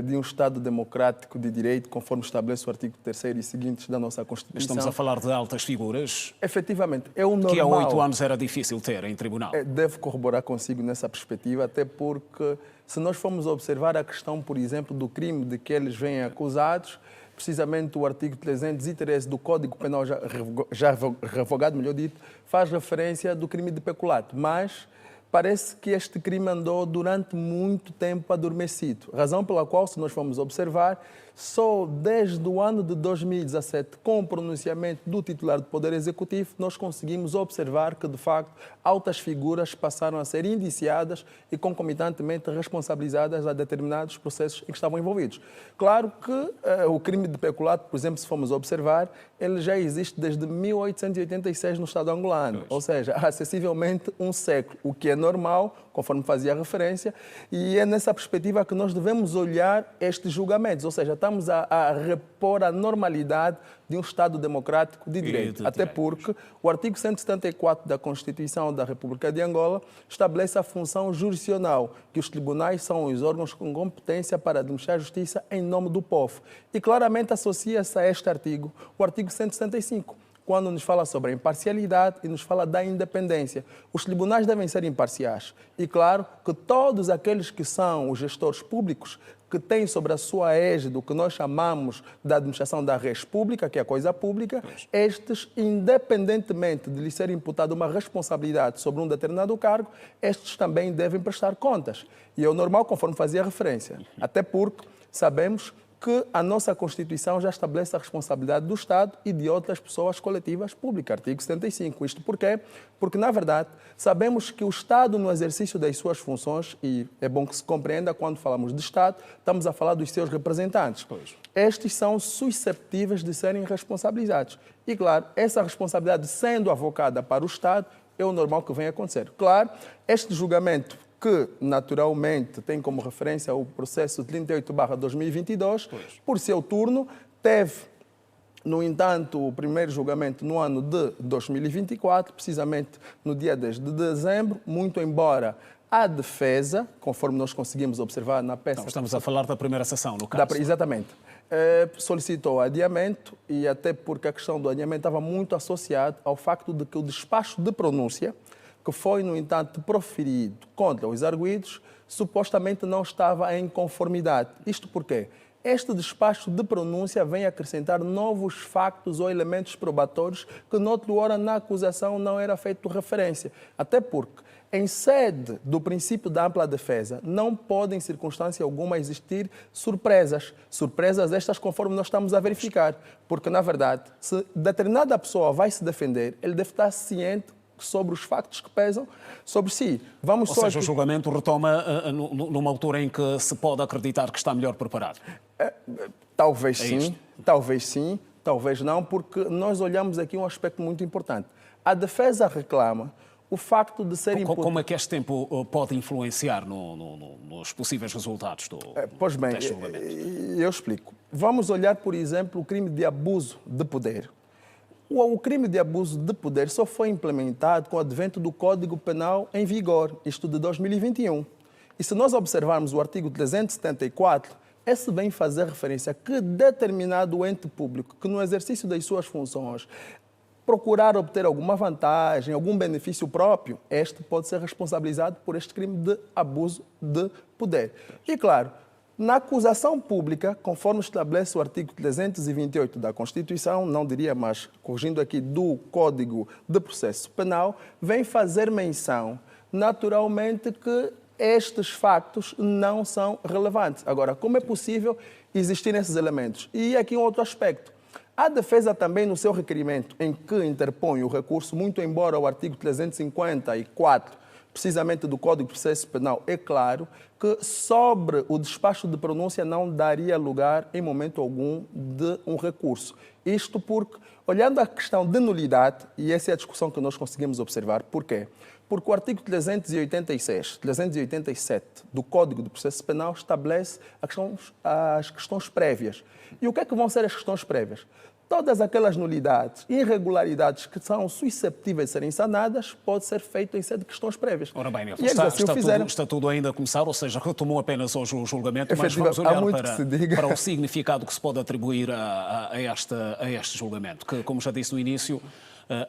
de um Estado democrático de direito, conforme estabelece o artigo 3º e seguintes da nossa Constituição. Estamos a falar de altas figuras. Efetivamente, é o normal. Que há 8 anos era difícil ter em tribunal. Devo corroborar consigo nessa perspectiva, até porque, se nós formos observar a questão, por exemplo, do crime de que eles vêm acusados, precisamente o artigo 313 do Código Penal já revogado, melhor dito, faz referência do crime de peculato, mas parece que este crime andou durante muito tempo adormecido, razão pela qual, se nós formos observar, só desde o ano de 2017, com o pronunciamento do titular do Poder Executivo, nós conseguimos observar que, de facto, altas figuras passaram a ser indiciadas e, concomitantemente, responsabilizadas a determinados processos em que estavam envolvidos. Claro que o crime de peculato, por exemplo, se formos observar, ele já existe desde 1886 no Estado angolano, ou seja, há acessivelmente um século, o que é normal, conforme fazia referência, e é nessa perspectiva que nós devemos olhar estes julgamentos, ou seja, estamos a repor a normalidade de um Estado democrático de direito. Até porque o artigo 174 da Constituição da República de Angola estabelece a função jurisdicional, que os tribunais são os órgãos com competência para administrar a justiça em nome do povo. E claramente associa-se a este artigo o artigo 175. Quando nos fala sobre a imparcialidade e nos fala da independência. Os tribunais devem ser imparciais. E, claro, que todos aqueles que são os gestores públicos que têm sobre a sua égide o que nós chamamos da administração da res pública, que é a coisa pública, estes, independentemente de lhes ser imputada uma responsabilidade sobre um determinado cargo, estes também devem prestar contas. E é o normal, conforme fazia referência. Até porque sabemos que a nossa Constituição já estabelece a responsabilidade do Estado e de outras pessoas coletivas públicas, artigo 75. Isto porquê? Porque, na verdade, sabemos que o Estado, no exercício das suas funções, e é bom que se compreenda, quando falamos de Estado, estamos a falar dos seus representantes. Estes são susceptíveis de serem responsabilizados. E, claro, essa responsabilidade sendo avocada para o Estado, é o normal que vem acontecer. Claro, este julgamento, que naturalmente tem como referência o processo 38/2022, por seu turno, teve, no entanto, o primeiro julgamento no ano de 2024, precisamente no dia 10 de dezembro, muito embora a defesa, conforme nós conseguimos observar na peça... Não, estamos a falar da primeira sessão, no caso. Exatamente. Solicitou adiamento e até porque a questão do adiamento estava muito associada ao facto de que o despacho de pronúncia, que foi, no entanto, proferido contra os arguidos, supostamente não estava em conformidade. Isto porque este despacho de pronúncia vem acrescentar novos factos ou elementos probatórios que, noutra hora, na acusação não era feito referência. Até porque, em sede do princípio da ampla defesa, não podem, em circunstância alguma, existir surpresas. Surpresas estas conforme nós estamos a verificar. Porque, na verdade, se determinada pessoa vai se defender, ele deve estar ciente sobre os factos que pesam sobre si. Ou seja, o julgamento retoma numa altura em que se pode acreditar que está melhor preparado? Talvez sim, talvez sim, talvez não, porque nós olhamos aqui um aspecto muito importante. A defesa reclama o facto de ser imputado... Como é que este tempo pode influenciar nos possíveis resultados do Pois bem, deste julgamento? Eu explico. Vamos olhar, por exemplo, o crime de abuso de poder. O crime de abuso de poder só foi implementado com o advento do Código Penal em vigor, isto de 2021. E se nós observarmos o artigo 374, esse vem fazer referência a que determinado ente público que no exercício das suas funções procurar obter alguma vantagem, algum benefício próprio, este pode ser responsabilizado por este crime de abuso de poder. E claro, Na acusação pública, conforme estabelece o artigo 328 da Constituição, não diria, mas corrigindo aqui do Código de Processo Penal, vem fazer menção, naturalmente, que estes factos não são relevantes. Agora, como é possível existirem esses elementos? E aqui um outro aspecto. A defesa também, no seu requerimento, em que interpõe o recurso, muito embora o artigo 354, precisamente do Código de Processo Penal, é claro que sobre o despacho de pronúncia não daria lugar, em momento algum, de um recurso. Isto porque, olhando a questão de nulidade, e essa é a discussão que nós conseguimos observar, por quê? Porque o artigo 387 do Código de Processo Penal estabelece as questões prévias. E o que é que vão ser as questões prévias? Todas aquelas nulidades, irregularidades que são susceptíveis de serem sanadas, pode ser feito em sede de questões prévias. Ora bem, e assim está tudo ainda a começar, ou seja, retomou apenas hoje o julgamento, mas vamos olhar para o significado que se pode atribuir a este julgamento, que, como já disse no início,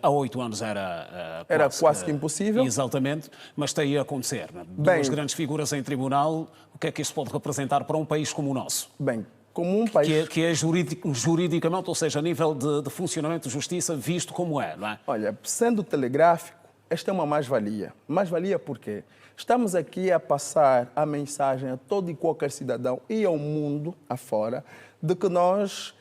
há 8 anos era quase que impossível. Exatamente, mas tem a acontecer. Duas grandes figuras em tribunal, o que é que isto pode representar para um país como o nosso? Bem, como um país... Que é juridicamente, ou seja, a nível de funcionamento de justiça, visto como é, não é? Olha, sendo telegráfico, esta é uma mais-valia. Mais-valia por quê? Estamos aqui a passar a mensagem a todo e qualquer cidadão e ao mundo afora de que nós,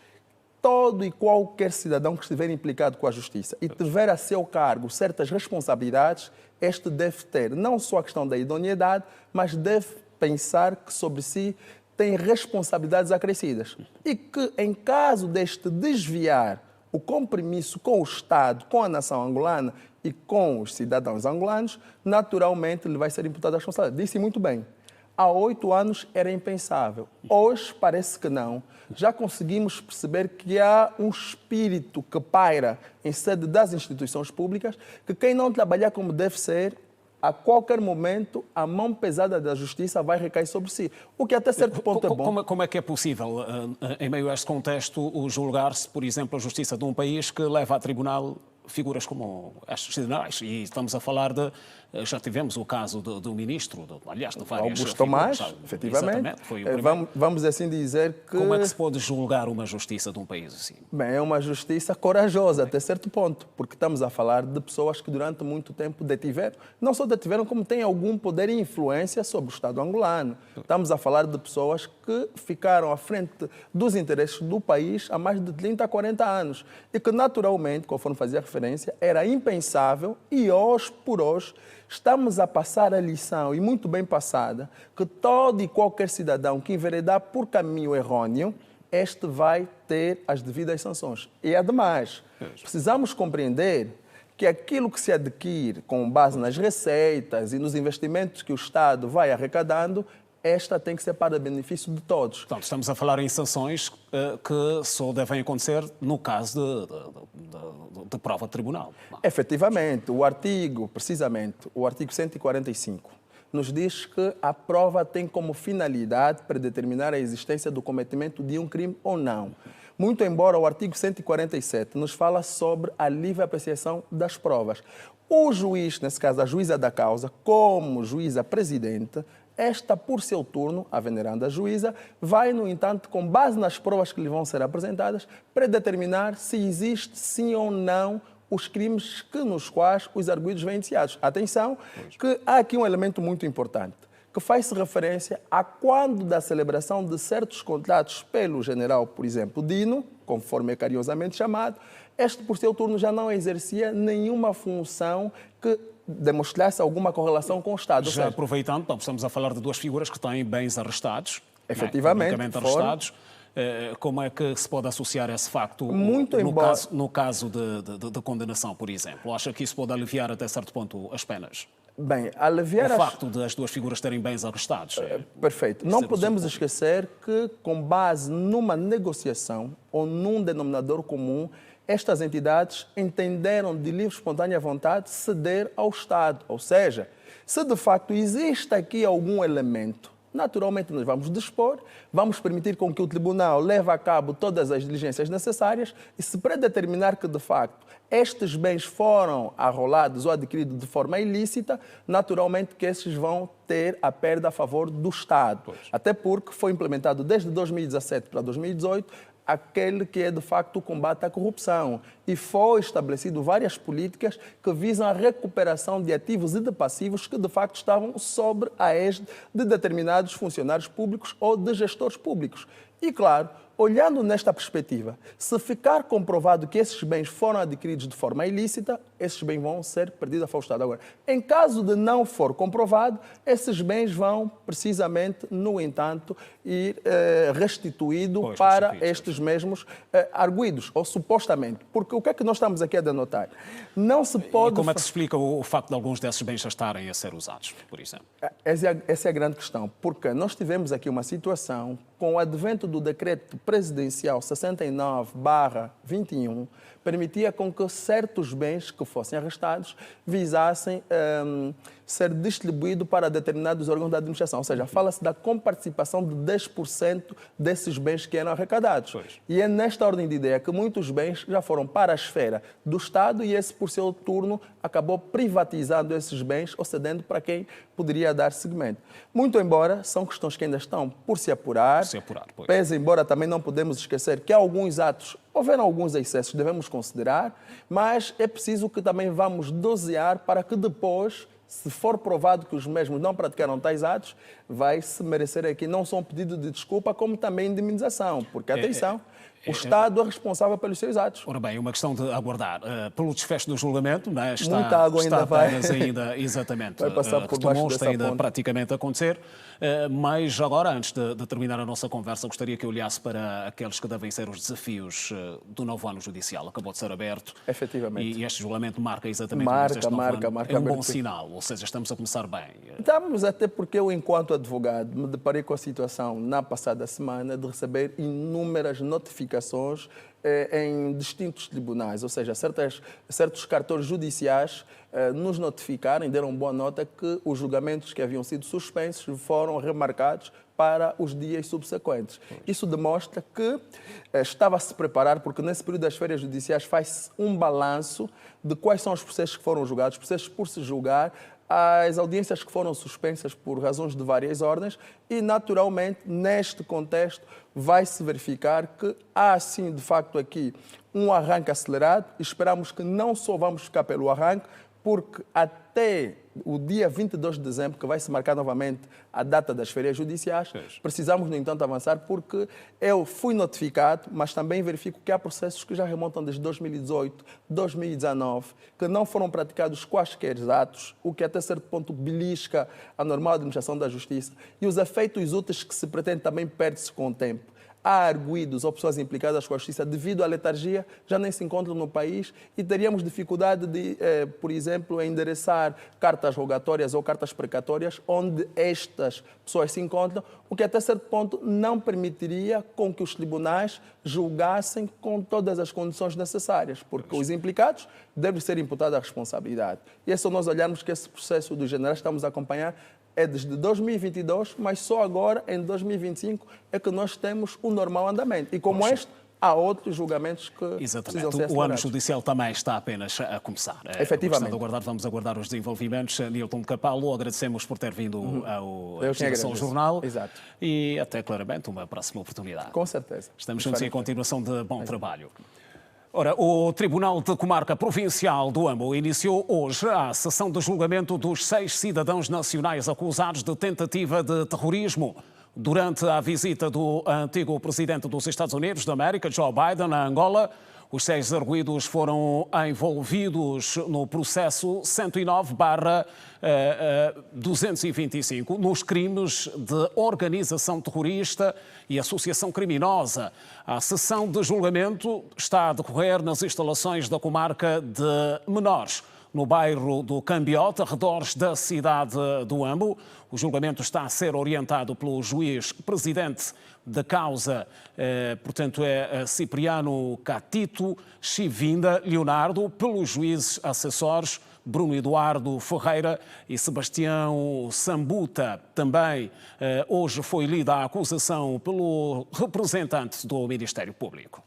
todo e qualquer cidadão que estiver implicado com a justiça e tiver a seu cargo certas responsabilidades, este deve ter não só a questão da idoneidade, mas deve pensar que sobre si tem responsabilidades acrescidas e que, em caso deste desviar o compromisso com o Estado, com a nação angolana e com os cidadãos angolanos, naturalmente lhe vai ser imputada a responsabilidade. Disse muito bem, há 8 anos era impensável. Hoje parece que não. Já conseguimos perceber que há um espírito que paira em sede das instituições públicas, que quem não trabalhar como deve ser, a qualquer momento, a mão pesada da justiça vai recair sobre si. O que até certo ponto é bom. Como é que é possível, em meio a este contexto, julgar-se, por exemplo, a justiça de um país que leva a tribunal figuras como estes generais? E estamos a falar de... Já tivemos o caso do ministro, aliás, de várias Augusto Tomás, efetivamente. Vamos assim dizer que... Como é que se pode julgar uma justiça de um país assim? Bem, é uma justiça corajosa, até certo ponto, porque estamos a falar de pessoas que durante muito tempo detiveram, não só detiveram, como têm algum poder e influência sobre o Estado angolano. Estamos a falar de pessoas que ficaram à frente dos interesses do país há mais de 30 a 40 anos e que, naturalmente, conforme fazia referência, era impensável e hoje por hoje estamos a passar a lição, e muito bem passada, que todo e qualquer cidadão que enveredar por caminho errôneo, este vai ter as devidas sanções. E ademais, precisamos compreender que aquilo que se adquire com base nas receitas e nos investimentos que o Estado vai arrecadando, esta tem que ser para benefício de todos. Portanto, estamos a falar em sanções que só devem acontecer no caso de prova de tribunal. Efetivamente, o artigo 145, nos diz que a prova tem como finalidade predeterminar a existência do cometimento de um crime ou não. Muito embora o artigo 147 nos fala sobre a livre apreciação das provas. O juiz, nesse caso a juíza da causa, como juíza presidente, esta, por seu turno, a veneranda juíza, vai, no entanto, com base nas provas que lhe vão ser apresentadas, predeterminar se existe sim ou não os crimes nos quais os arguidos vêm indiciados. Atenção, que há aqui um elemento muito importante, que faz referência a quando da celebração de certos contratos pelo general, por exemplo, Dino, conforme é carinhosamente chamado, este, por seu turno, já não exercia nenhuma função que demonstrasse alguma correlação com o Estado. Já aproveitando, estamos a falar de duas figuras que têm bens arrestados. Efetivamente. Arrestados. Como é que se pode associar esse facto no caso de condenação, por exemplo? Acha que isso pode aliviar até certo ponto as penas? Bem, aliviar o facto de as duas figuras terem bens arrestados. Perfeito. Não podemos esquecer que, com base numa negociação ou num denominador comum, estas entidades entenderam de livre e espontânea vontade ceder ao Estado. Ou seja, se de facto existe aqui algum elemento naturalmente nós vamos dispor, vamos permitir com que o tribunal leve a cabo todas as diligências necessárias e se predeterminar que, de facto, estes bens foram arrolados ou adquiridos de forma ilícita, naturalmente que esses vão ter a perda a favor do Estado. Pois. Até porque foi implementado desde 2017 para 2018 aquele que é, de facto, o combate à corrupção. E foi estabelecido várias políticas que visam a recuperação de ativos e de passivos que, de facto, estavam sobre a égide de determinados funcionários públicos ou de gestores públicos. E, claro, olhando nesta perspectiva, se ficar comprovado que esses bens foram adquiridos de forma ilícita, esses bens vão ser perdidos a favor do Estado. Agora, em caso de não for comprovado, esses bens vão, precisamente, no entanto, ir restituídos para estes mesmos arguidos, ou supostamente. Porque o que é que nós estamos aqui a denotar? Não se pode... E como é que se explica o facto de alguns desses bens já estarem a ser usados, por exemplo? Essa é a grande questão, porque nós tivemos aqui uma situação com o advento do decreto presidencial 69/21, permitia com que certos bens que fossem arrestados visassem ser distribuídos para determinados órgãos da administração. Ou seja, fala-se da comparticipação de 10% desses bens que eram arrecadados. Pois. E é nesta ordem de ideia que muitos bens já foram para a esfera do Estado e esse, por seu turno, acabou privatizando esses bens ou cedendo para quem poderia dar seguimento. Muito embora, são questões que ainda estão por se apurar. Pese embora também não podemos esquecer que alguns atos, houveram alguns excessos, devemos considerar, mas é preciso que também vamos dosear para que depois, se for provado que os mesmos não praticaram tais atos, vai-se merecer aqui não só um pedido de desculpa, como também indemnização. Porque, atenção, o Estado é responsável pelos seus atos. Ora bem, uma questão de aguardar. Pelo desfecho do julgamento, né? Muita água ainda vai. Exatamente. Vai passar por baixo dessa ainda ponte. praticamente a acontecer. Mas agora, antes de terminar a nossa conversa, gostaria que olhasse para aqueles que devem ser os desafios do novo ano judicial. Acabou de ser aberto. Efetivamente. E este julgamento marca exatamente este novo ano. É um bom aberto. sinal, ou seja, estamos a começar bem. Estamos até porque eu, enquanto advogado, me deparei com a situação na passada semana de receber inúmeras notificações em distintos tribunais, ou seja, certos cartórios judiciais nos notificaram, deram boa nota que os julgamentos que haviam sido suspensos foram remarcados para os dias subsequentes. Isso demonstra que estava a se preparar, porque nesse período das férias judiciais faz um balanço de quais são os processos que foram julgados, processos por se julgar, as audiências que foram suspensas por razões de várias ordens e, naturalmente, neste contexto, vai-se verificar que há, sim, de facto, aqui um arranque acelerado. Esperamos que não só vamos ficar pelo arranque, porque até o dia 22 de dezembro, que vai se marcar novamente a data das férias judiciais, precisamos, no entanto, avançar, porque eu fui notificado, mas também verifico que há processos que já remontam desde 2018, 2019, que não foram praticados quaisquer atos, o que até certo ponto belisca a normal administração da justiça, e os efeitos úteis que se pretende também perde-se com o tempo. Há arguidos ou pessoas implicadas com a justiça devido à letargia, já nem se encontram no país e teríamos dificuldade de, por exemplo, endereçar cartas rogatórias ou cartas precatórias onde estas pessoas se encontram, o que até certo ponto não permitiria com que os tribunais julgassem com todas as condições necessárias, porque os implicados devem ser imputados à responsabilidade. E é só nós olharmos que esse processo dos generais estamos a acompanhar é desde 2022, mas só agora, em 2025, é que nós temos o normal andamento. E como este, há outros julgamentos que precisam ser acelerados. O ano judicial também está apenas a começar. Efetivamente. Vamos aguardar os desenvolvimentos. Nilton Capalo, agradecemos por ter vindo ao Investigação Jornal. Exato. E até, claramente, uma próxima oportunidade. Com certeza. Estamos juntos e a continuação de bom trabalho. Ora, o Tribunal de Comarca Provincial do Ambo iniciou hoje a sessão de julgamento dos 6 cidadãos nacionais acusados de tentativa de terrorismo durante a visita do antigo presidente dos Estados Unidos da América, Joe Biden, a Angola. Os 6 arguidos foram envolvidos no processo 109/225 nos crimes de organização terrorista e associação criminosa. A sessão de julgamento está a decorrer nas instalações da comarca de Menores, no bairro do Cambiote, arredores da cidade do Ambo. O julgamento está a ser orientado pelo juiz presidente da causa, portanto é Cipriano Catito Chivinda Leonardo, pelos juízes assessores Bruno Eduardo Ferreira e Sebastião Sambuta. Também hoje foi lida a acusação pelo representante do Ministério Público.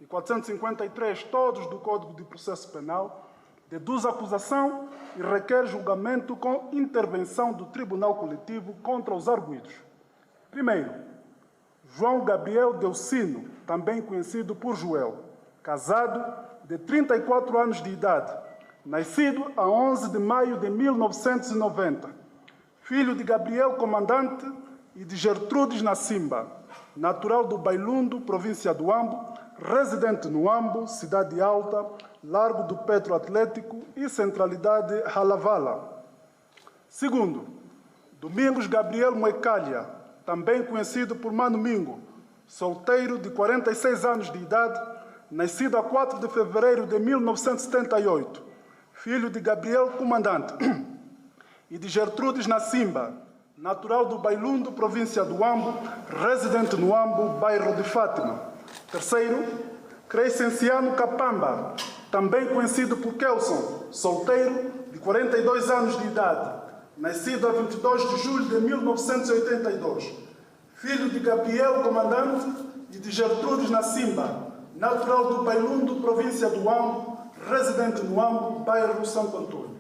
E 453 todos do Código de Processo Penal deduz acusação e requer julgamento com intervenção do Tribunal Coletivo contra os arguidos. Primeiro, João Gabriel Delcino, também conhecido por Joel, casado, de 34 anos de idade, nascido a 11 de maio de 1990, filho de Gabriel Comandante e de Gertrudes Nassimba, natural do Bailundo, província do Ambo, residente no Ambo, Cidade Alta, Largo do Petro Atlético e Centralidade Halavala. Segundo, Domingos Gabriel Moecalha, também conhecido por Mano Mingo, solteiro de 46 anos de idade, nascido a 4 de fevereiro de 1978, filho de Gabriel Comandante e de Gertrudes Nassimba, natural do Bailundo, província do Ambo, residente no Ambo, bairro de Fátima. Terceiro, Crescenciano Capamba, também conhecido por Kelson, solteiro, de 42 anos de idade, nascido a 22 de julho de 1982, filho de Gabriel Comandante e de Gertrudes Nassimba, natural do Bailundo, província do Ambo, residente no Ambo, bairro Santo Antônio.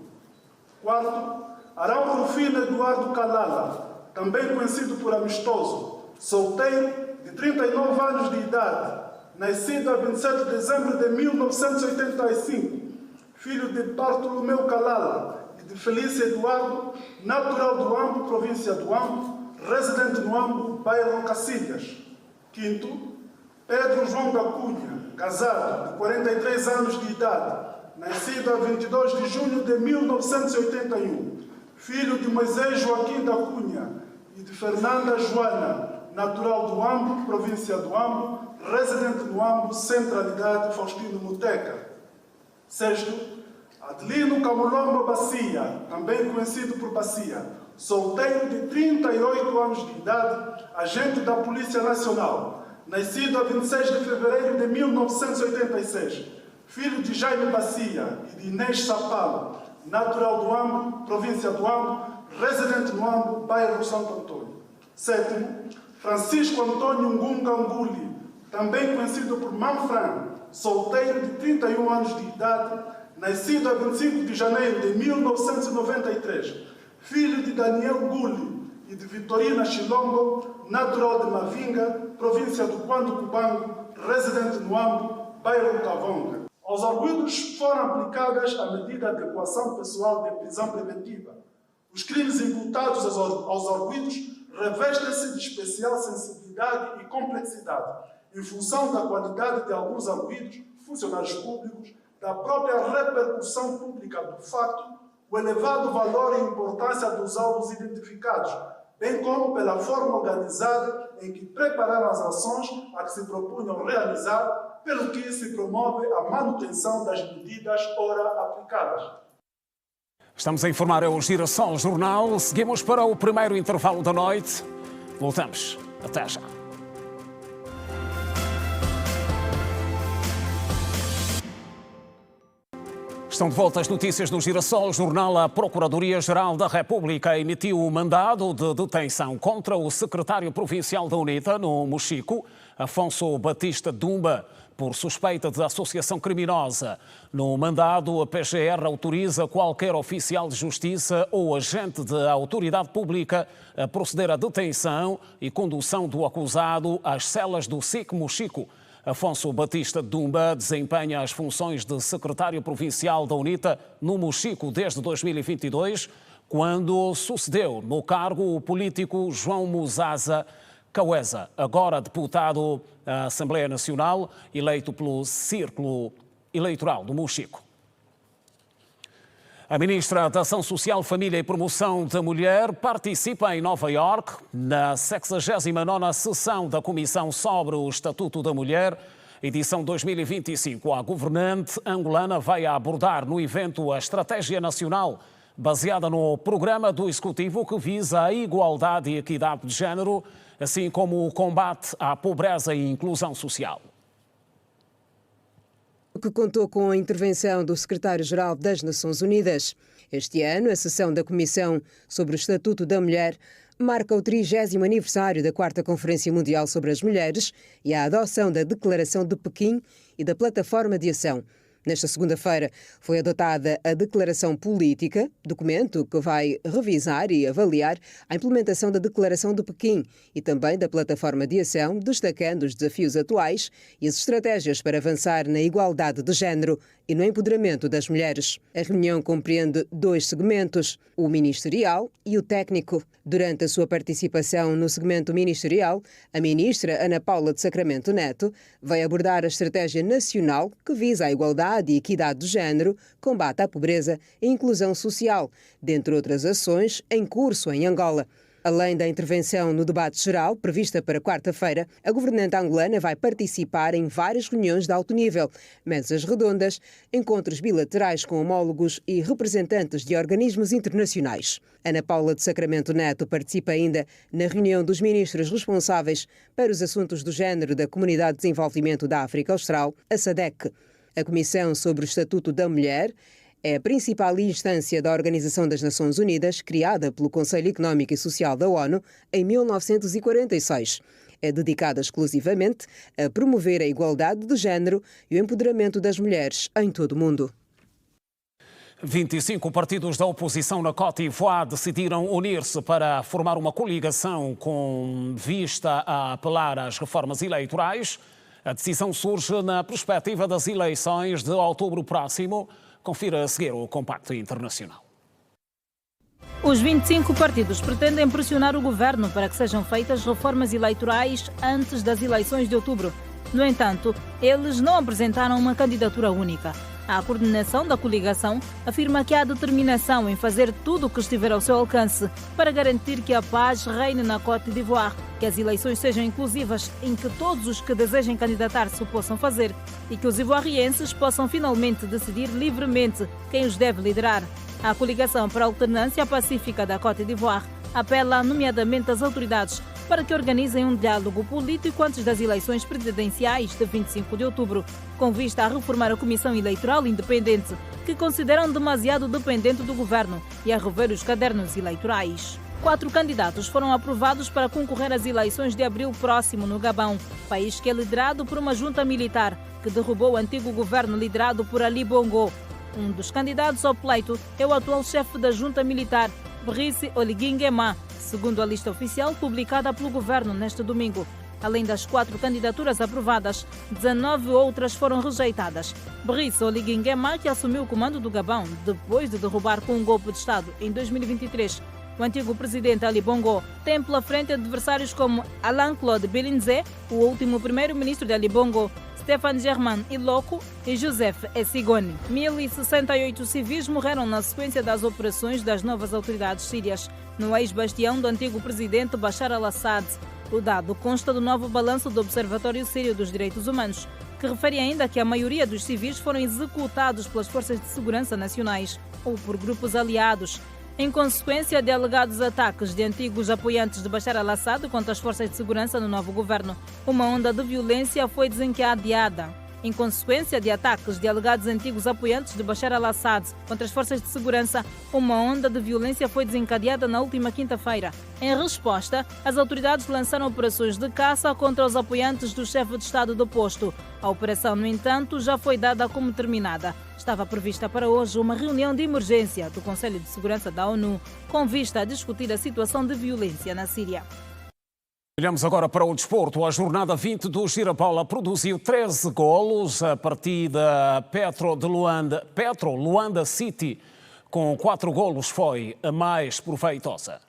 Quarto, Arão Rufino Eduardo Calala, também conhecido por Amistoso, solteiro, de 39 anos de idade, nascido a 27 de dezembro de 1985, filho de Bartolomeu Calala e de Felícia Eduardo, natural do Ambo, província do Ambo, residente no Ambo, bairro Cacilhas. Quinto, Pedro João da Cunha, casado, de 43 anos de idade, nascido a 22 de junho de 1981, filho de Moisés Joaquim da Cunha e de Fernanda Joana, natural do Ambo, província do Ambo, residente no Ambo, Centralidade Faustino Muteca. Sexto, Adelino Camulombo Bacia, também conhecido por Bacia, solteiro de 38 anos de idade, agente da Polícia Nacional, nascido a 26 de fevereiro de 1986, filho de Jaime Bacia e de Inês Sapalo, natural do Ambo, província do Ambo, residente no Ambo, bairro Santo Antônio. Sétimo, Francisco Antônio Ngunga Nguli, também conhecido por Manfran, solteiro de 31 anos de idade, nascido a 25 de janeiro de 1993, filho de Daniel Nguli e de Vitorina Chilombo, natural de Mavinga, província do Quando Cubango, residente no Ambo, bairro Cavonga. Aos arguidos foram aplicadas a medida de coação pessoal de prisão preventiva. Os crimes imputados aos arguidos revestem-se de especial sensibilidade e complexidade, em função da qualidade de alguns arguidos, funcionários públicos, da própria repercussão pública do facto, o elevado valor e importância dos alvos identificados, bem como pela forma organizada em que prepararam as ações a que se propunham realizar, pelo que se promove a manutenção das medidas ora aplicadas. Estamos a informar o Girassol Jornal. Seguimos para o primeiro intervalo da noite. Voltamos. Até já. Estão de volta as notícias do Girassol Jornal. A Procuradoria-Geral da República emitiu o mandado de detenção contra o secretário provincial da UNITA, no Mochico, Afonso Batista Dumba, por suspeita de associação criminosa. No mandado, a PGR autoriza qualquer oficial de justiça ou agente da autoridade pública a proceder à detenção e condução do acusado às celas do SIC Mochico. Afonso Batista Dumba desempenha as funções de secretário provincial da UNITA no Mochico desde 2022, quando sucedeu no cargo o político João Muzaza Caueza, agora deputado à Assembleia Nacional, eleito pelo Círculo Eleitoral do Mochico. A ministra da Ação Social, Família e Promoção da Mulher participa em Nova Iorque na 69ª sessão da Comissão sobre o Estatuto da Mulher, edição 2025. A governante angolana vai abordar no evento a Estratégia Nacional, baseada no programa do Executivo que visa a igualdade e equidade de género, assim como o combate à pobreza e inclusão social. que contou com a intervenção do secretário-geral das Nações Unidas. Este ano, a sessão da Comissão sobre o Estatuto da Mulher marca o 30º aniversário da 4ª Conferência Mundial sobre as Mulheres e a adoção da Declaração de Pequim e da Plataforma de Ação. Nesta segunda-feira foi adotada a Declaração Política, documento que vai revisar e avaliar a implementação da Declaração de Pequim e também da Plataforma de Ação, destacando os desafios atuais e as estratégias para avançar na igualdade de género e no empoderamento das mulheres. A reunião compreende 2 segmentos, o ministerial e o técnico. Durante a sua participação no segmento ministerial, a ministra Ana Paula de Sacramento Neto vai abordar a estratégia nacional que visa a igualdade e equidade de género, combate à pobreza e inclusão social, dentre outras ações em curso em Angola. Além da intervenção no debate geral, prevista para quarta-feira, a governante angolana vai participar em várias reuniões de alto nível, mesas redondas, encontros bilaterais com homólogos e representantes de organismos internacionais. Ana Paula de Sacramento Neto participa ainda na reunião dos ministros responsáveis para os assuntos do género da Comunidade de Desenvolvimento da África Austral, a SADC. A Comissão sobre o Estatuto da Mulher é a principal instância da Organização das Nações Unidas, criada pelo Conselho Económico e Social da ONU em 1946. É dedicada exclusivamente a promover a igualdade de género e o empoderamento das mulheres em todo o mundo. 25 partidos da oposição na Côte d'Ivoire decidiram unir-se para formar uma coligação com vista a apelar às reformas eleitorais. A decisão surge na perspectiva das eleições de outubro próximo. Confira a seguir o Compacto Internacional. Os 25 partidos pretendem pressionar o governo para que sejam feitas reformas eleitorais antes das eleições de outubro. No entanto, eles não apresentaram uma candidatura única. A coordenação da coligação afirma que há determinação em fazer tudo o que estiver ao seu alcance para garantir que a paz reine na Côte d'Ivoire, que as eleições sejam inclusivas, em que todos os que desejem candidatar-se o possam fazer e que os ivoirienses possam finalmente decidir livremente quem os deve liderar. A coligação para a alternância pacífica da Côte d'Ivoire apela nomeadamente às autoridades para que organizem um diálogo político antes das eleições presidenciais de 25 de outubro, com vista a reformar a Comissão Eleitoral Independente, que consideram demasiado dependente do governo, e a rever os cadernos eleitorais. 4 candidatos foram aprovados para concorrer às eleições de abril próximo no Gabão, país que é liderado por uma junta militar que derrubou o antigo governo liderado por Ali Bongo. Um dos candidatos ao pleito é o atual chefe da junta militar, Brice Oligui Nguema, segundo a lista oficial publicada pelo governo neste domingo. Além das 4 candidaturas aprovadas, 19 outras foram rejeitadas. Brice Oligui Nguema, que assumiu o comando do Gabão depois de derrubar com um golpe de Estado em 2023 o antigo presidente Ali Bongo, tem pela frente adversários como Alain-Claude Belinzé, o último primeiro-ministro de Ali Bongo, Stéphane Germain Iloko e Joseph Essigone. 1068 civis morreram na sequência das operações das novas autoridades sírias no ex-bastião do antigo presidente Bashar al-Assad. O dado consta do novo balanço do Observatório Sírio dos Direitos Humanos, que refere ainda que a maioria dos civis foram executados pelas forças de segurança nacionais ou por grupos aliados, em consequência de alegados ataques de antigos apoiantes de Bashar al-Assad contra as forças de segurança no novo governo. Uma onda de violência foi desencadeada. Em consequência de ataques de alegados antigos apoiantes de Bashar al-Assad contra as forças de segurança, uma onda de violência foi desencadeada na última quinta-feira. Em resposta, as autoridades lançaram operações de caça contra os apoiantes do chefe de Estado deposto. A operação, no entanto, já foi dada como terminada. Estava prevista para hoje uma reunião de emergência do Conselho de Segurança da ONU, com vista a discutir a situação de violência na Síria. Olhamos agora para o desporto. A jornada 20 do Girabola produziu 13 golos. A partida Petro Luanda City, com 4 golos, foi a mais proveitosa.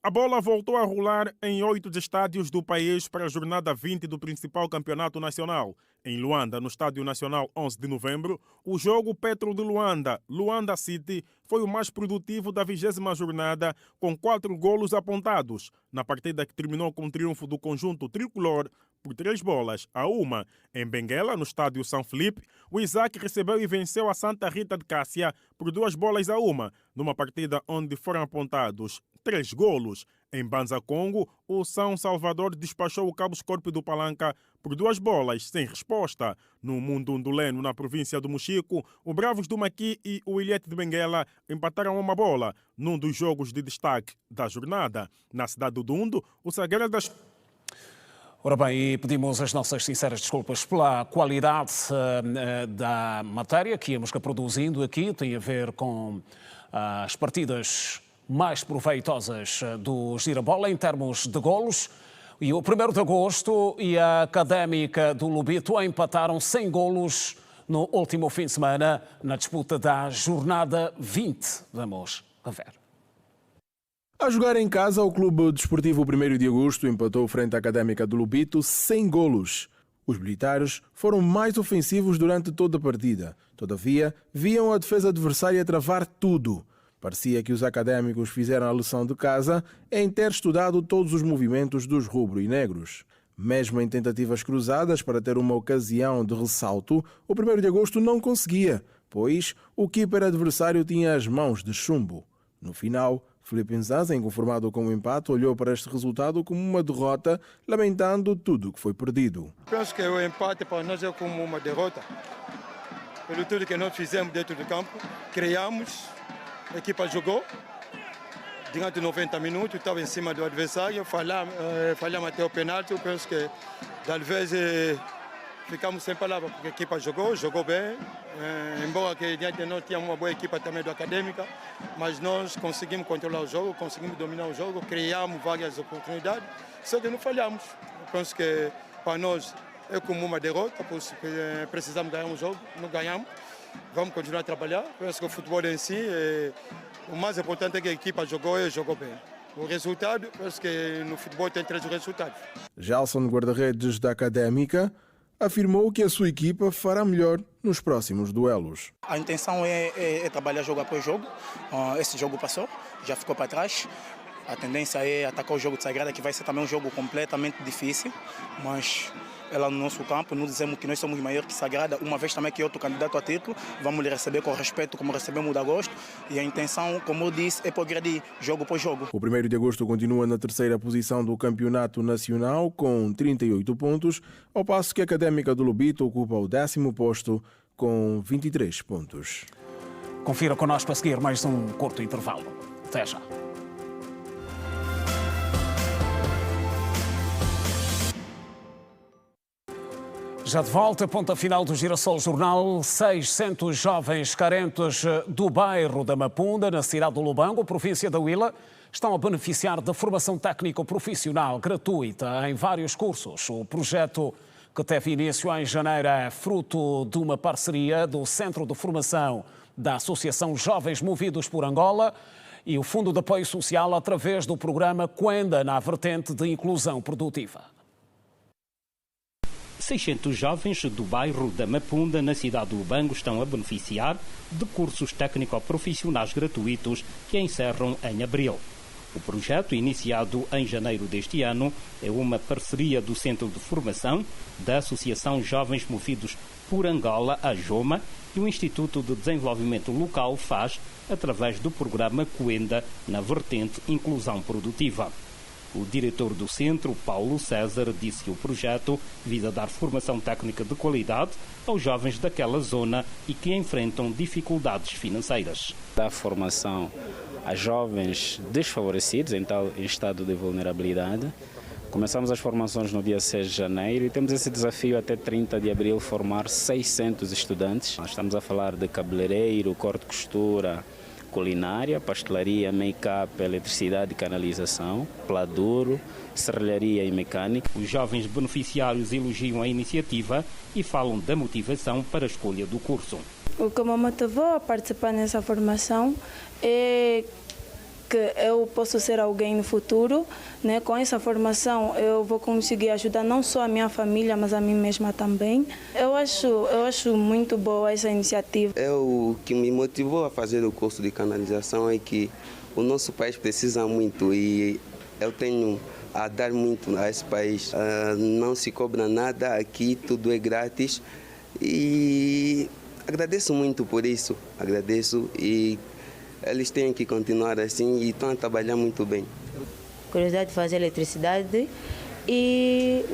A bola voltou a rolar em 8 estádios do país para a jornada 20 do principal campeonato nacional. Em Luanda, no Estádio Nacional 11 de novembro, o jogo Petro de Luanda, Luanda City, foi o mais produtivo da 20ª jornada, com 4 golos apontados, na partida que terminou com o triunfo do conjunto tricolor por 3-1. Em Benguela, no Estádio São Felipe, o Isaac recebeu e venceu a Santa Rita de Cássia por 2-1, numa partida onde foram apontados 3 golos. Em Banza Congo, o São Salvador despachou o Cabo Escorpio do Palanca por 2 bolas sem resposta. No Mundunduleno, na província do Mochico, o Bravos do Maqui e o Ilhete de Benguela empataram 1 bola num dos jogos de destaque da jornada. Na cidade do Dundo, o Sagradas... Ora bem, e pedimos as nossas sinceras desculpas pela qualidade da matéria que íamos produzindo aqui. Tem a ver com as partidas mais proveitosas do Girabola em termos de golos. E o 1º de agosto e a Académica do Lobito empataram 100 golos no último fim de semana na disputa da jornada 20. Vamos a ver. A jogar em casa, o Clube Desportivo 1º de Agosto empatou frente à Académica do Lobito 100 golos. Os militares foram mais ofensivos durante toda a partida. Todavia, viam a defesa adversária travar tudo. Parecia que os académicos fizeram a lição de casa em ter estudado todos os movimentos dos rubro e negros. Mesmo em tentativas cruzadas para ter uma ocasião de ressalto, o 1º de Agosto não conseguia, pois o keeper adversário tinha as mãos de chumbo. No final, Filipe Nzaza, inconformado com o empate, olhou para este resultado como uma derrota, lamentando tudo o que foi perdido. Penso que o empate para nós é como uma derrota. Pelo tudo que nós fizemos dentro do campo, criamos, a equipa jogou, durante 90 minutos, estava em cima do adversário, falhamos até o penalti. Eu penso que, talvez, ficamos sem palavras, porque a equipa jogou bem. Embora que diante de nós tinha uma boa equipa também do Académica, mas nós conseguimos controlar o jogo, conseguimos dominar o jogo, criamos várias oportunidades, só que não falhamos. Eu penso que para nós é como uma derrota, precisamos ganhar um jogo, não ganhamos. Vamos continuar a trabalhar. Penso que o futebol em si, o mais importante é que a equipa jogou e jogou bem. O resultado, penso que no futebol tem 3 resultados. Gelson, guarda-redes da Académica, afirmou que a sua equipa fará melhor nos próximos duelos. A intenção é trabalhar jogo após jogo. Esse jogo passou, já ficou para trás. A tendência é atacar o jogo de Sagrada, que vai ser também um jogo completamente difícil, mas é lá no nosso campo, nos dizemos que nós somos maior que Sagrada, uma vez também que é outro candidato a título, vamos lhe receber com respeito, como recebemos de agosto, e a intenção, como eu disse, é progredir jogo por jogo. O 1º de Agosto continua na 3ª posição do Campeonato Nacional, com 38 pontos, ao passo que a Académica do Lobito ocupa o 10º posto, com 23 pontos. Confira connosco a seguir mais um curto intervalo. Até já. Já de volta, ponta final do Girassol Jornal, 600 jovens carentes do bairro da Mapunda, na cidade do Lubango, província da Huila, estão a beneficiar da formação técnico-profissional gratuita em vários cursos. O projeto, que teve início em janeiro, é fruto de uma parceria do Centro de Formação da Associação Jovens Movidos por Angola e o Fundo de Apoio Social através do programa Quenda, na vertente de inclusão produtiva. 600 jovens do bairro da Mapunda, na cidade do Lubango, estão a beneficiar de cursos técnico-profissionais gratuitos que encerram em abril. O projeto, iniciado em janeiro deste ano, é uma parceria do Centro de Formação da Associação Jovens Movidos por Angola, a JOMA, e o Instituto de Desenvolvimento Local, FAS, através do programa Quenda, na vertente Inclusão Produtiva. O diretor do centro, Paulo César, disse que o projeto visa dar formação técnica de qualidade aos jovens daquela zona e que enfrentam dificuldades financeiras. Dá formação a jovens desfavorecidos, em estado de vulnerabilidade. Começamos as formações no dia 6 de janeiro e temos esse desafio até 30 de abril formar 600 estudantes. Nós estamos a falar de cabeleireiro, corte e costura, culinária, pastelaria, make-up, eletricidade e canalização, pladuro, serralharia e mecânica. Os jovens beneficiários elogiam a iniciativa e falam da motivação para a escolha do curso. O que me motivou a participar nessa formação é que eu posso ser alguém no futuro, né? Com essa formação eu vou conseguir ajudar não só a minha família, mas a mim mesma também. Eu acho muito boa essa iniciativa. O que me motivou a fazer o curso de canalização é que o nosso país precisa muito e eu tenho a dar muito a esse país. Não se cobra nada aqui, tudo é grátis e agradeço muito por isso. Agradeço e eles têm que continuar assim e estão a trabalhar muito bem. Curiosidade de fazer eletricidade e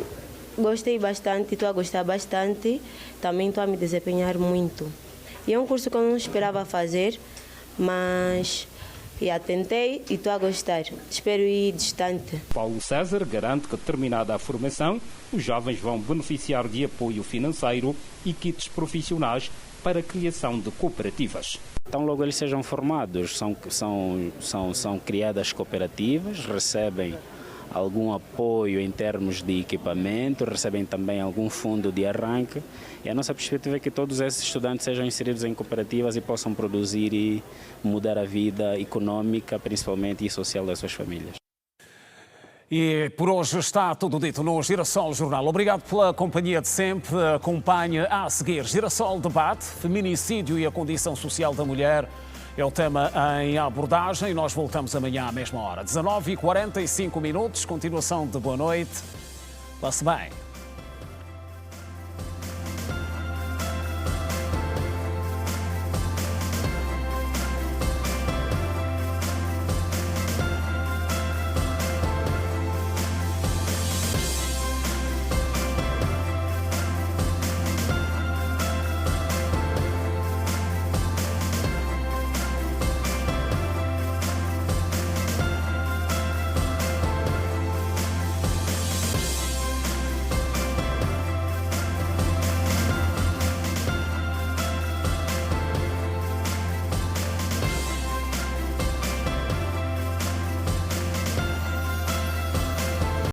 gostei bastante, estou a gostar bastante, também estou a me desempenhar muito. E é um curso que eu não esperava fazer, mas tentei e estou a gostar. Espero ir distante. Paulo César garante que, terminada a formação, os jovens vão beneficiar de apoio financeiro e kits profissionais para a criação de cooperativas. Então, logo eles sejam formados, são criadas cooperativas, recebem algum apoio em termos de equipamento, recebem também algum fundo de arranque. E a nossa perspectiva é que todos esses estudantes sejam inseridos em cooperativas e possam produzir e mudar a vida econômica, principalmente, e social das suas famílias. E por hoje está tudo dito no Girassol Jornal. Obrigado pela companhia de sempre. Acompanhe a seguir Girassol Debate, Feminicídio e a Condição Social da Mulher. É o tema em abordagem. Nós voltamos amanhã à mesma hora. 19h45. Continuação de boa noite. Passe bem.